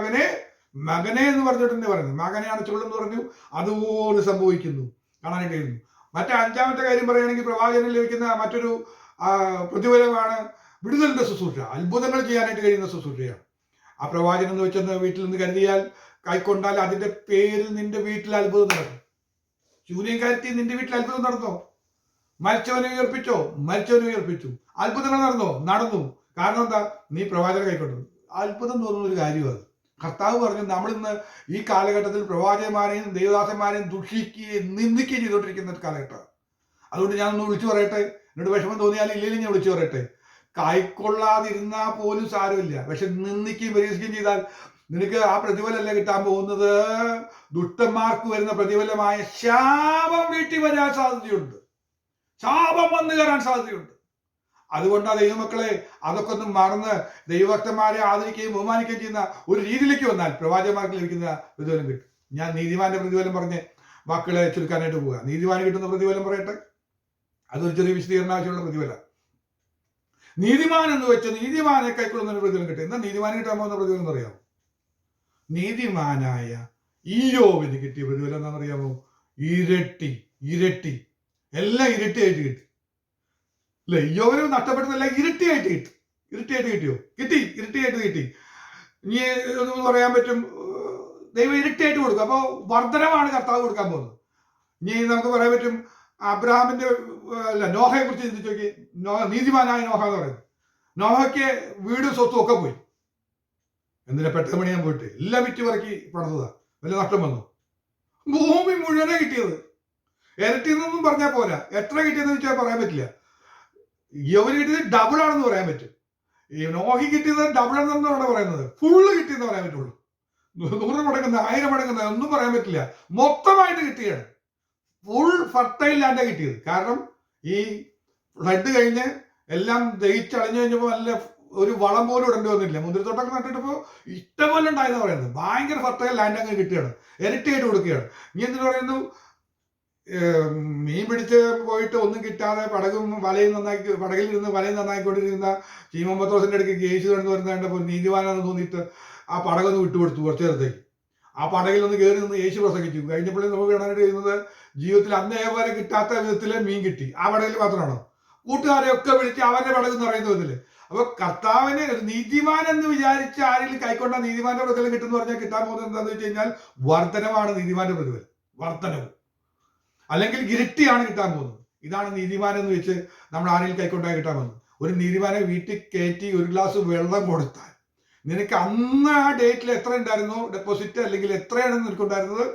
മകനെ എന്ന് പറഞ്ഞിട്ടുണ്ട് പറയുന്നത്. മകനെ അടച്ചുകൊള്ളെന്ന് പറഞ്ഞു. അതുപോലെ സംഭവിക്കുന്നു, കാണാനായിട്ടായിരുന്നു. മറ്റേ അഞ്ചാമത്തെ കാര്യം പറയുകയാണെങ്കിൽ പ്രവാചകനിൽ ലഭിക്കുന്ന മറ്റൊരു പ്രതിഫലമാണ് വിടുതലിന്റെ ശുശ്രൂഷ. അത്ഭുതങ്ങൾ ചെയ്യാനായിട്ട് കഴിയുന്ന ശുശ്രൂഷയാണ്. ആ പ്രവാചകൻ എന്ന് വെച്ചെന്ന് വീട്ടിൽ നിന്ന് കരുതിയാൽ കൈക്കൊണ്ടാൽ അതിന്റെ പേരിൽ നിന്റെ വീട്ടിൽ അത്ഭുതം നടക്കും. ശൂന്യക്കാരത്തി നിന്റെ വീട്ടിൽ അത്ഭുതം നടന്നോ? മരിച്ചവനെ ഉയർപ്പിച്ചു. അത്ഭുതങ്ങൾ നടന്നു. കാരണം എന്താ? നീ പ്രവാചകനെ കൈക്കൊണ്ടു. അത്ഭുതം തോന്നുന്ന ഒരു കാര്യമാണ്. കർത്താവ് പറഞ്ഞു, നമ്മളിന്ന് ഈ കാലഘട്ടത്തിൽ പ്രവാചകന്മാരെയും ദൈവദാസന്മാരെയും ദുഷിക്കുകയും നിന്ദിക്കുകയും ചെയ്തുകൊണ്ടിരിക്കുന്ന ഒരു കാലഘട്ടമാണ്. അതുകൊണ്ട് ഞാനൊന്ന് വിളിച്ചു പറയട്ടെ. എന്നോട് വിഷമം തോന്നിയാൽ ഇല്ലെങ്കിൽ ഞാൻ വിളിച്ചു പറയട്ടെ. കൈക്കൊള്ളാതിരുന്നാൽ പോലും സാരമില്ല, പക്ഷെ നിന്ദിക്കുകയും പരിഹസിക്കുകയും ചെയ്താൽ നിനക്ക് ആ പ്രതിഫലമല്ല കിട്ടാൻ പോകുന്നത്. ദുഷ്ടന്മാർക്ക് വരുന്ന പ്രതിഫലമായ ശാപം വീട്ടിൽ വരാൻ സാധ്യതയുണ്ട്. ശാപം വന്നു കയറാൻ സാധ്യതയുണ്ട്. അതുകൊണ്ട് ആ ദൈവമക്കളെ അതൊക്കെ ഒന്നും മറന്ന് ദൈവഭക്തന്മാരെ ആദരിക്കുകയും ബഹുമാനിക്കുകയും ചെയ്യുന്ന ഒരു രീതിയിലേക്ക് വന്നാൽ പ്രവാചകന്മാർക്ക് ലഭിക്കുന്ന പ്രതിഫലം കിട്ടും. ഞാൻ നീതിമാന്റെ പ്രതിഫലം പറഞ്ഞ് വാക്കുകളെ ചുരുക്കാനായിട്ട് പോവുക. നീതിമാന് കിട്ടുന്ന പ്രതിഫലം പറയട്ടെ. അതൊരു ചെറിയ വിശദീകരണം ആവശ്യമുള്ള പ്രതിഫലം. നീതിമാൻ എന്ന് വെച്ച് നീതിമാനെ കൈക്കൊള്ളുന്ന പ്രതിഫലം കിട്ടും. എന്താ നീതിമാന് കിട്ടാൻ പോകുന്ന പ്രതിഫലം എന്നറിയാമോ? നീതിമാനായ ഈയോബിന് കിട്ടിയ പ്രതിഫലം എന്താണെന്നറിയാമോ? ഇരട്ടി എല്ലാം ഇരട്ടിയായിട്ട് കിട്ടി. അല്ലെ? ഈയോബിന് നഷ്ടപ്പെട്ടതല്ല, ഇരട്ടിയായിട്ട് കിട്ടിയോ? ഇരട്ടിയായിട്ട് കിട്ടി. ഇനി ഒന്ന് പറയാൻ പറ്റും, ദൈവം ഇരട്ടിയായിട്ട് കൊടുക്കും. അപ്പോൾ വർധനമാണ് കർത്താവ് കൊടുക്കാൻ പോകുന്നത്. ഇനി നമുക്ക് പറയാൻ പറ്റും, അബ്രഹാമിന്റെ നോഹയെ കുറിച്ച് ചിന്തിച്ചു നോക്കി. നീതിമാനായ നോഹ എന്ന് പറയുന്നത്, നോഹയ്ക്ക് വീട് സ്വത്തും ഒക്കെ പോയി. എന്തിനാ? പെട്ടെന്ന് പണിയാൻ പോയിട്ട് എല്ലാം വിറ്റ് പറക്കി പണിതതാ. വലിയ നഷ്ടം വന്നു. ഭൂമി മുഴുവനെ കിട്ടിയത്. ഇരട്ടിന്നൊന്നും പറഞ്ഞാൽ പോരാ. എത്ര കിട്ടിയെന്ന് വെച്ചാൽ പറയാൻ പറ്റില്ല. യവന് കിട്ടിയത് ഡബിൾ ആണെന്ന് പറയാൻ പറ്റും. ഈ നോഹി കിട്ടിയത് ഡബിൾ ആണെന്നാണ് പറയുന്നത്. ഫുള്ള് കിട്ടിയെന്ന് പറയാൻ പറ്റുള്ളൂ. 100 മടങ്ങുന്ന 1000 മടങ്ങുന്ന ഒന്നും പറയാൻ പറ്റില്ല. മൊത്തമായിട്ട് കിട്ടിയാണ്. ഫുൾ ഫർട്ടൈൽ ലാൻഡാണ് കിട്ടിയത്. കാരണം ഈ ഫ്ലഡ് കഴിഞ്ഞ് എല്ലാം ദഹിച്ചളഞ്ഞു കഴിഞ്ഞപ്പോൾ നല്ല ഒരു വളം പോലും ഇടേണ്ടി വന്നില്ല. മുന്തിരിത്തോട്ടൊക്കെ നട്ടിട്ടപ്പോൾ ഇഷ്ടംപോലെ ഉണ്ടായെന്ന് പറയുന്നത്. ഭയങ്കര ഫർട്ടൈൽ ലാൻഡ് അങ്ങ് കിട്ടുകയാണ്. ഇരട്ടിയായിട്ട് കൊടുക്കുകയാണ്. ഇനി എന്തിനു പറയുന്നു? മീൻ പിടിച്ച് പോയിട്ട് ഒന്നും കിട്ടാതെ പടകിൽ ഇരുന്ന് വലയും നന്നായിക്കൊണ്ടിരിക്കുന്ന ശീമോൻ പത്രോസിന്റെ അടുക്ക് യേശു കടന്നു വരുന്നപ്പോൾ നീതിമാനാണെന്ന് തോന്നിയിട്ട് ആ പടകൊന്ന് വിട്ടുകൊടുത്തു കുറച്ചു നേരത്തേക്ക്. ആ പടകിൽ ഒന്ന് കയറി നിന്ന് യേശു പ്രസംഗിച്ചു. കഴിഞ്ഞപ്പോഴേ നമുക്ക് കാണാനായിട്ട് ചെയ്യുന്നത്, ജീവിതത്തിൽ അന്നേ വരെ കിട്ടാത്ത വിധത്തിൽ മീൻ കിട്ടി. ആ പടകിൽ മാത്രമാണോ? കൂട്ടുകാരെയൊക്കെ വിളിച്ച് അവരുടെ പടക് എന്ന് പറയുന്ന വിധത്തില്. അപ്പൊ കർത്താവിന് ഒരു നീതിമാൻ എന്ന് വിചാരിച്ച് ആരെങ്കിലും കൈക്കൊണ്ട നീതിമാന്റെ പ്രതിഫലം കിട്ടുമെന്ന് പറഞ്ഞാൽ കിട്ടാൻ പോകുന്നത് എന്താന്ന് വെച്ച് കഴിഞ്ഞാൽ വർധനമാണ് നീതിമാന്റെ പ്രതിഫലം. വർധനവ് അല്ലെങ്കിൽ ഇരട്ടിയാണ് കിട്ടാൻ പോകുന്നത്. ഇതാണ് നീതിമാൻ എന്ന് വെച്ച് നമ്മൾ ആരെങ്കിലും കൈക്കൊണ്ടായി കിട്ടാൻ പോകുന്നത്. ഒരു നീതിമാനെ വീട്ടിൽ കയറ്റി ഒരു ഗ്ലാസ് വെള്ളം കൊടുത്താൽ നിനക്ക് അന്ന് ആ ഡേറ്റിൽ എത്ര ഉണ്ടായിരുന്നോ ഡെപ്പോസിറ്റ്, അല്ലെങ്കിൽ എത്രയാണ് നിനക്കുണ്ടായിരുന്നത്,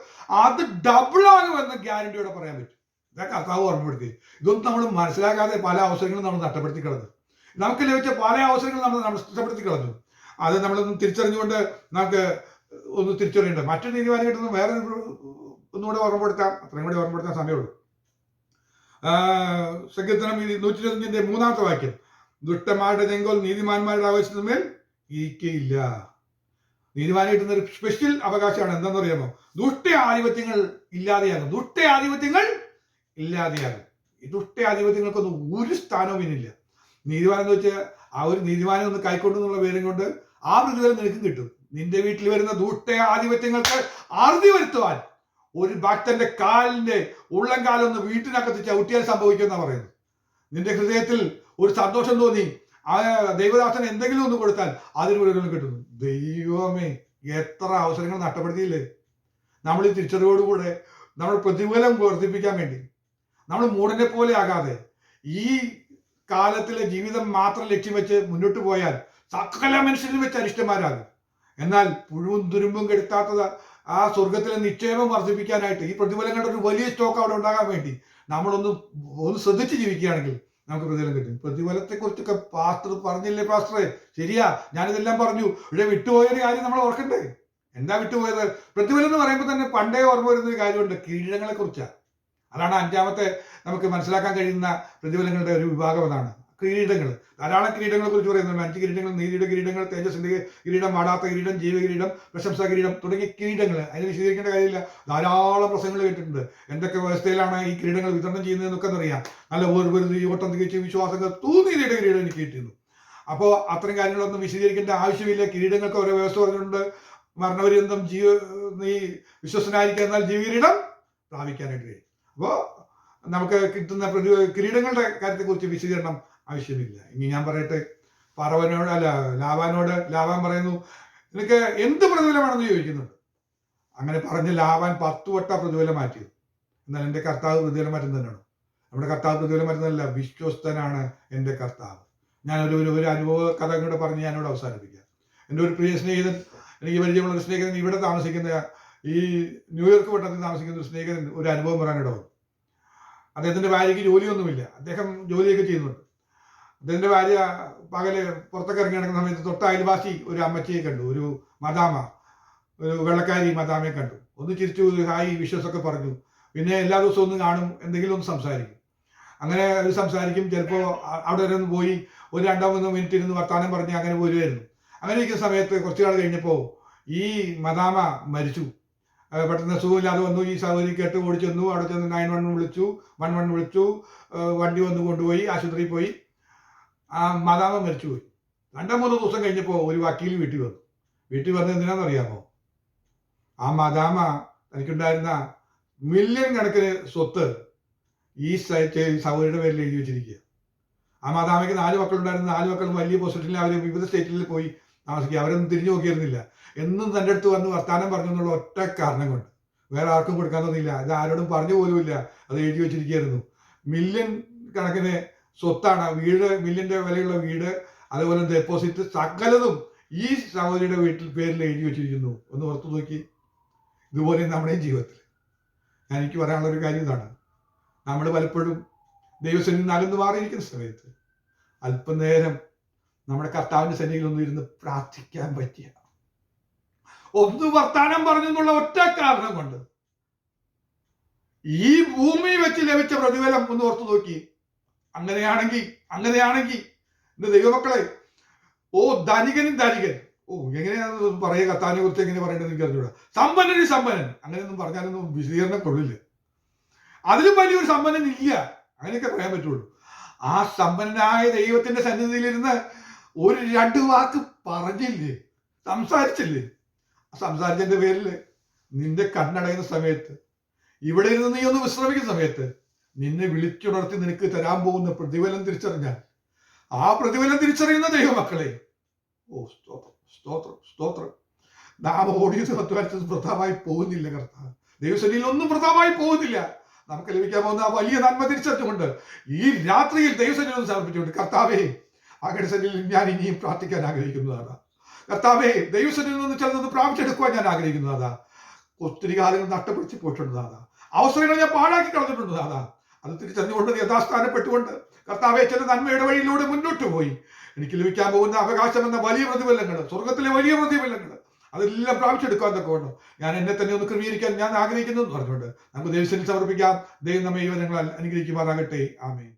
അത് ഡബിൾ ആകുമെന്ന് ഗ്യാരണ്ടിയോടെ പറയാൻ പറ്റും. ഇതൊക്കെ കർത്താവ് ഓർമ്മപ്പെടുത്തി. ഇതൊന്നും നമ്മൾ മനസ്സിലാക്കാതെ പല അവസരങ്ങളും നമ്മൾ നഷ്ടപ്പെടുത്തി കളഞ്ഞു. നമുക്ക് ലഭിച്ച പല അവസരങ്ങളും നമ്മൾ നഷ്ടപ്പെടുത്തി കളഞ്ഞു. അത് നമ്മളൊന്ന് തിരിച്ചറിഞ്ഞുകൊണ്ട് നമുക്ക് ഒന്ന് തിരിച്ചറിയേണ്ടത്. മറ്റൊരു നീതിമാനം കിട്ടുന്ന വേറെ ഒന്നുകൂടെ ഓർമ്മപ്പെടുത്താം. അത്രയും കൂടി ഓർമ്മപ്പെടുത്താൻ സമയമുള്ളൂ. സങ്കീർത്തനം 125 3-ാമത്തെ വാക്യം, ദുഷ്ടന്മാരുടെ ചെങ്കോൽ നീതിമാന്മാരുടെ ആവശ്യത്തിന്മേൽ ഇരിക്കയില്ല. നീതിമാനെ കിട്ടുന്ന ഒരു സ്പെഷ്യൽ അവകാശമാണ്. എന്താണെന്ന് അറിയാമോ? ദുഷ്ടാധിപത്യങ്ങൾ ഇല്ലാതെയാകും. ഈ ദുഷ്ടാധിപത്യങ്ങൾക്കൊന്നും ഒരു സ്ഥാനവും ഇനിയില്ല. നീതിമാനം എന്ന് വെച്ചാൽ ആ ഒരു നീതിമാനം ഒന്ന് കൈക്കൊണ്ടെന്നുള്ള പേരും കൊണ്ട് ആ പ്രതിഫലം നിനക്കും കിട്ടും. നിന്റെ വീട്ടിൽ വരുന്ന ദുഷ്ടാധിപത്യങ്ങൾക്ക് അറുതി വരുത്തുവാൻ ഒരു ഭക്തന്റെ കാലിന്റെ ഉള്ളംകാലൊന്ന് വീട്ടിനകത്ത് ചവിട്ടിയാൽ സംഭവിക്കുമെന്നാണ് പറയുന്നത്. നിന്റെ ഹൃദയത്തിൽ ഒരു സന്തോഷം തോന്നി ആ ദൈവദാസൻ എന്തെങ്കിലും ഒന്ന് കൊടുത്താൽ അതിന് പ്രതിഫലം കിട്ടുന്നു. ദൈവമേ, എത്ര അവസരങ്ങൾ നഷ്ടപ്പെടുത്തിയില്ലേ. നമ്മൾ ഈ തിരിച്ചറിവോടുകൂടെ നമ്മൾ പ്രതിഫലം വർദ്ധിപ്പിക്കാൻ വേണ്ടി നമ്മൾ മൂടനെ പോലെ ആകാതെ ഈ കാലത്തിലെ ജീവിതം മാത്രം ലക്ഷ്യം വെച്ച് മുന്നോട്ട് പോയാൽ സകല മനുഷ്യരും വെച്ച് അരിഷ്ടന്മാരാകും. എന്നാൽ പുഴുവും തുരുമ്പും കെടുത്താത്തത് ആ സ്വർഗത്തിലെ നിക്ഷേപം വർദ്ധിപ്പിക്കാനായിട്ട് ഈ പ്രതിഫലങ്ങളുടെ ഒരു വലിയ സ്റ്റോക്ക് അവിടെ ഉണ്ടാകാൻ വേണ്ടി നമ്മളൊന്ന് ശ്രദ്ധിച്ച് ജീവിക്കുകയാണെങ്കിൽ നമുക്ക് പ്രതിഫലം കിട്ടും. പ്രതിഫലത്തെക്കുറിച്ചൊക്കെ പാസ്റ്റർ പറഞ്ഞില്ലേ? പാസ്റ്ററെ ശരിയാ, ഞാനിതെല്ലാം പറഞ്ഞു. ഇവിടെ വിട്ടുപോയൊരു കാര്യം നമ്മൾ ഓർക്കണ്ടേ? എന്താ വിട്ടുപോയത്? പ്രതിഫലം എന്ന് പറയുമ്പോൾ തന്നെ പണ്ടേ ഓർമ്മ വരുന്നൊരു കാര്യമുണ്ട്, കീഴങ്ങളെ കുറിച്ചാണ്. അതാണ് അഞ്ചാമത്തെ നമുക്ക് മനസ്സിലാക്കാൻ കഴിയുന്ന പ്രതിഫലങ്ങളുടെ ഒരു വിഭാഗം. അതാണ് കിരീടങ്ങൾ. ധാരാളം കിരീടങ്ങളെ കുറിച്ച് പറയുന്നുണ്ട്. 5 കിരീടങ്ങൾ, നീതിയുടെ കിരീടങ്ങൾ, തേജസ്സിന്റെ കിരീടം, മാടാത്ത കിരീടം, ജീവകിരീടം, പ്രശംസാ കിരീടം തുടങ്ങിയ കിരീടങ്ങൾ. അതിന് വിശദീകരിക്കേണ്ട കാര്യമില്ല. ധാരാളം പ്രസംഗങ്ങൾ കേട്ടിട്ടുണ്ട്. എന്തൊക്കെ വ്യവസ്ഥയിലാണ് ഈ കിരീടങ്ങൾ വിതരണം ചെയ്യുന്നതെന്നൊക്കെ അറിയാം. നല്ല ഒരു ഓട്ടം തികച്ച് വിശ്വാസങ്ങൾ നീതിയുടെ കിരീടം എനിക്ക് കിട്ടിയിരുന്നു. അപ്പോൾ അത്തരം കാര്യങ്ങളൊന്നും വിശദീകരിക്കേണ്ട ആവശ്യമില്ല. കിരീടങ്ങൾക്ക് ഓരോ വ്യവസ്ഥ പറഞ്ഞിട്ടുണ്ട്. മരണപര്യന്തം നീ വിശ്വസനായിരിക്കുക, എന്നാൽ ജീവകിരീടം പ്രാപിക്കാനായിട്ട് കഴിയും. അപ്പോൾ നമുക്ക് കിട്ടുന്ന കിരീടങ്ങളുടെ കാര്യത്തെക്കുറിച്ച് വിശദീകരണം ആവശ്യമില്ല. ഇനി ഞാൻ പറയട്ടെ, പറവനോട് അല്ല ലാബാനോട് ലാബാൻ പറയുന്നു, നിനക്ക് എന്ത് പ്രതിഫലമാണെന്ന് ചോദിക്കുന്നുണ്ട്. അങ്ങനെ പറഞ്ഞ് ലാബാൻ 10 വട്ട പ്രതിഫലം മാറ്റിയത്. എന്നാൽ എൻ്റെ കർത്താവ് പ്രതിഫലം മാറ്റുന്നതിനാണ്. നമ്മുടെ കർത്താവ് പ്രതിഫലം മാറ്റുന്നതല്ല, വിശ്വസ്തനാണ് എൻ്റെ കർത്താവ്. ഞാനൊരു അനുഭവ കഥ കൂടെ പറഞ്ഞ് ഞാനിവിടെ അവസാനിപ്പിക്കാം. എൻ്റെ ഒരു പ്രിയ സ്നേഹിതൻ, എനിക്ക് പരിചയമുള്ള ഒരു സ്നേഹിതൻ, ഇവിടെ താമസിക്കുന്ന ഈ ന്യൂയോർക്ക് പട്ടണത്തിൽ താമസിക്കുന്ന ഒരു സ്നേഹിതൻ ഒരു അനുഭവം പറയാനിട വന്നു. അദ്ദേഹത്തിൻ്റെ ഭാര്യയ്ക്ക് ജോലിയൊന്നുമില്ല. അദ്ദേഹം ജോലിയൊക്കെ ചെയ്യുന്നുണ്ട്. അദ്ദേഹത്തിൻ്റെ ഭാര്യ പകല് പുറത്തൊക്കെ ഇറങ്ങി നടക്കുന്ന സമയത്ത് തൊട്ട അയൽവാസി ഒരു അമ്മച്ചിയെ കണ്ടു, ഒരു മദാമ, ഒരു വെള്ളക്കാരി മദാമയെ കണ്ടു. ഒന്ന് ചിരിച്ചു, ഹായ് വിശ്വസൊക്കെ പറഞ്ഞു. പിന്നെ എല്ലാ ദിവസവും ഒന്ന് കാണും, എന്തെങ്കിലും ഒന്ന് സംസാരിക്കും. അങ്ങനെ ഒരു സംസാരിക്കും. ചിലപ്പോൾ അവിടെ വരെ ഒന്ന് പോയി ഒരു 2-3 മിനിറ്റ് ഇരുന്ന് വർത്താനം പറഞ്ഞ് അങ്ങനെ പോരുമായിരുന്നു. അങ്ങനെ ഇരിക്കുന്ന സമയത്ത് കുറച്ചു നാൾ കഴിഞ്ഞപ്പോൾ ഈ മദാമ മരിച്ചു. പെട്ടെന്ന് സുഖമില്ലാതെ വന്നു. ഈ സഹോദരി കേട്ട് ഓടി ചെന്നു. അവിടെ ചെന്ന് 911 വിളിച്ചു, 11 വിളിച്ചു. വണ്ടി വന്ന് കൊണ്ടുപോയി, ആശുപത്രിയിൽ പോയി. ആ മദാമ മരിച്ചുപോയി. 2-3 ദിവസം കഴിഞ്ഞപ്പോൾ ഒരു വക്കീൽ വീട്ടിൽ വന്നു. വീട്ടിൽ വന്നത് എന്തിനാണെന്നറിയാമോ? ആ മദാമ തനിക്കുണ്ടായിരുന്ന മില്യൺ കണക്കിന് സ്വത്ത് ഈ സഹോദരിയുടെ പേരിൽ എഴുതി വെച്ചിരിക്കുക. ആ മദാമയ്ക്ക് 4 മക്കളുണ്ടായിരുന്നു. 4 മക്കളും വലിയ പൊസിഷനിൽ അവർ വിവിധ സ്റ്റേറ്റിൽ പോയി താമസിക്കുക. അവരൊന്നും തിരിഞ്ഞു നോക്കിയിരുന്നില്ല. എന്നും തൻ്റെ അടുത്ത് വന്ന് വർത്താനം പറഞ്ഞു എന്നുള്ള ഒറ്റ കാരണം കൊണ്ട്. വേറെ ആർക്കും കൊടുക്കാൻ തോന്നിയില്ല. ഇത് ആരോടും പറഞ്ഞു പോലുമില്ല. അത് എഴുതി വെച്ചിരിക്കുകയായിരുന്നു. മില്യൺ കണക്കിന് സ്വത്താണ്. വീട്, മില്യൻ്റെ വിലയുള്ള വീട്, അതുപോലെ ഡെപ്പോസിറ്റ്, സകലതും ഈ സഹോദരിയുടെ പേരിൽ എഴുതി വെച്ചിരിക്കുന്നു. ഒന്ന് ഓർത്തു നോക്കി. ഇതുപോലെ നമ്മുടെയും ജീവിതത്തിൽ എനിക്ക് പറയാനുള്ള ഒരു കാര്യം ഇതാണ്. നമ്മൾ പലപ്പോഴും ദൈവസന്നിധിയിൽ നിന്ന് അകന്നു മാറിയിരിക്കുന്ന സമയത്ത് അല്പനേരം നമ്മുടെ കർത്താവിന്റെ സന്നിധിയിൽ ഒന്ന് ഇരുന്ന് പ്രാർത്ഥിക്കാൻ പറ്റിയ, ഒന്ന് വർത്താനം പറഞ്ഞെന്നുള്ള ഒറ്റ കാരണം കൊണ്ട് ഈ ഭൂമി വെച്ച് ലഭിച്ച പ്രതിഫലം ഒന്ന് ഓർത്തു നോക്കി. അങ്ങനെയാണെങ്കിൽ ഇന്ന് ദൈവമക്കളെ, ധനികൻ, എങ്ങനെയാണെന്ന് പറയുക, കർത്താവിനെ കുറിച്ച് എങ്ങനെ പറയേണ്ടത് എനിക്ക് അറിഞ്ഞൂടാ. സമ്പന്നൻ അങ്ങനെയൊന്നും പറഞ്ഞാലൊന്നും വിശദീകരണം കൊള്ളില്ല. അതിലും വലിയൊരു സമ്പന്നൻ ഇല്ല, അങ്ങനെയൊക്കെ പറയാൻ പറ്റുള്ളൂ. ആ സമ്പന്നനായ ദൈവത്തിന്റെ സന്നിധിയിലിരുന്ന് ഒരു 2 വാക്ക് പറഞ്ഞില്ലേ, സംസാരിച്ചില്ലേ? സംസാരിച്ചതിന്റെ പേരിൽ നിന്റെ കണ്ണടയുന്ന സമയത്ത്, ഇവിടെ ഇരുന്ന് നീ ഒന്ന് വിശ്രമിക്കുന്ന സമയത്ത് നിന്നെ വിളിച്ചുണർത്തി നിനക്ക് തരാൻ പോകുന്ന പ്രതിഫലം തിരിച്ചറിഞ്ഞാൽ, ആ പ്രതിഫലം തിരിച്ചറിയുന്ന ദൈവമക്കളെ, സ്തോത്രം. നാം ഓടിയത് അധ്വാനിച്ചത് വൃഥാവായി പോകുന്നില്ല. കർത്താവ് ദൈവസന്നിധിയിൽ ഒന്നും വൃഥാവായി പോകുന്നില്ല. നമുക്ക് ലഭിക്കാൻ പോകുന്ന ആ വലിയ നന്മ തിരിച്ചറിഞ്ഞുകൊണ്ട് ഈ രാത്രിയിൽ ദൈവസന്നിധിയിൽ സമർപ്പിച്ചുകൊണ്ട്, കർത്താവേ, അങ്ങയുടെ സന്നിധിയിൽ ഞാൻ ഇനിയും പ്രാർത്ഥിക്കാൻ ആഗ്രഹിക്കുന്നതാണ്. കർത്താവേ, ദൈവസന്നിധിയിൽ നിന്ന് ചിലത് പ്രാപിച്ചെടുക്കുവാൻ ഞാൻ ആഗ്രഹിക്കുന്നതാണ്. ഒത്തിരി കാലങ്ങൾ നഷ്ടപ്പെടുത്തി പോയിട്ടുള്ളതാണ്. അവസരങ്ങൾ ഞാൻ പാഴാക്കി കളഞ്ഞിട്ടുള്ളതാണ്. അത് തിരിച്ചറിഞ്ഞുകൊണ്ട് യഥാസ്ഥാനപ്പെട്ടുകൊണ്ട്, കർത്താവെ, ചില നന്മയുടെ വഴിയിലൂടെ മുന്നോട്ട് പോയി എനിക്ക് ലഭിക്കാൻ പോകുന്ന അവകാശം എന്ന വലിയ പ്രതിഫലങ്ങൾ, സ്വർഗത്തിലെ വലിയ പ്രതിഫലങ്ങൾ, അതെല്ലാം പ്രാപിച്ചെടുക്കാൻ തക്കവണ്ണം ഞാൻ എന്നെ തന്നെ ഒന്ന് ക്രമീകരിക്കാൻ ഞാൻ ആഗ്രഹിക്കുന്നു എന്ന് പറഞ്ഞുകൊണ്ട് നമുക്ക് ദൈവത്തിൽ സമർപ്പിക്കാം. ദൈവം നമ്മെ ഈ വചനങ്ങൾ അനുഗ്രഹിക്കുമാറാകട്ടെ. ആമേൻ.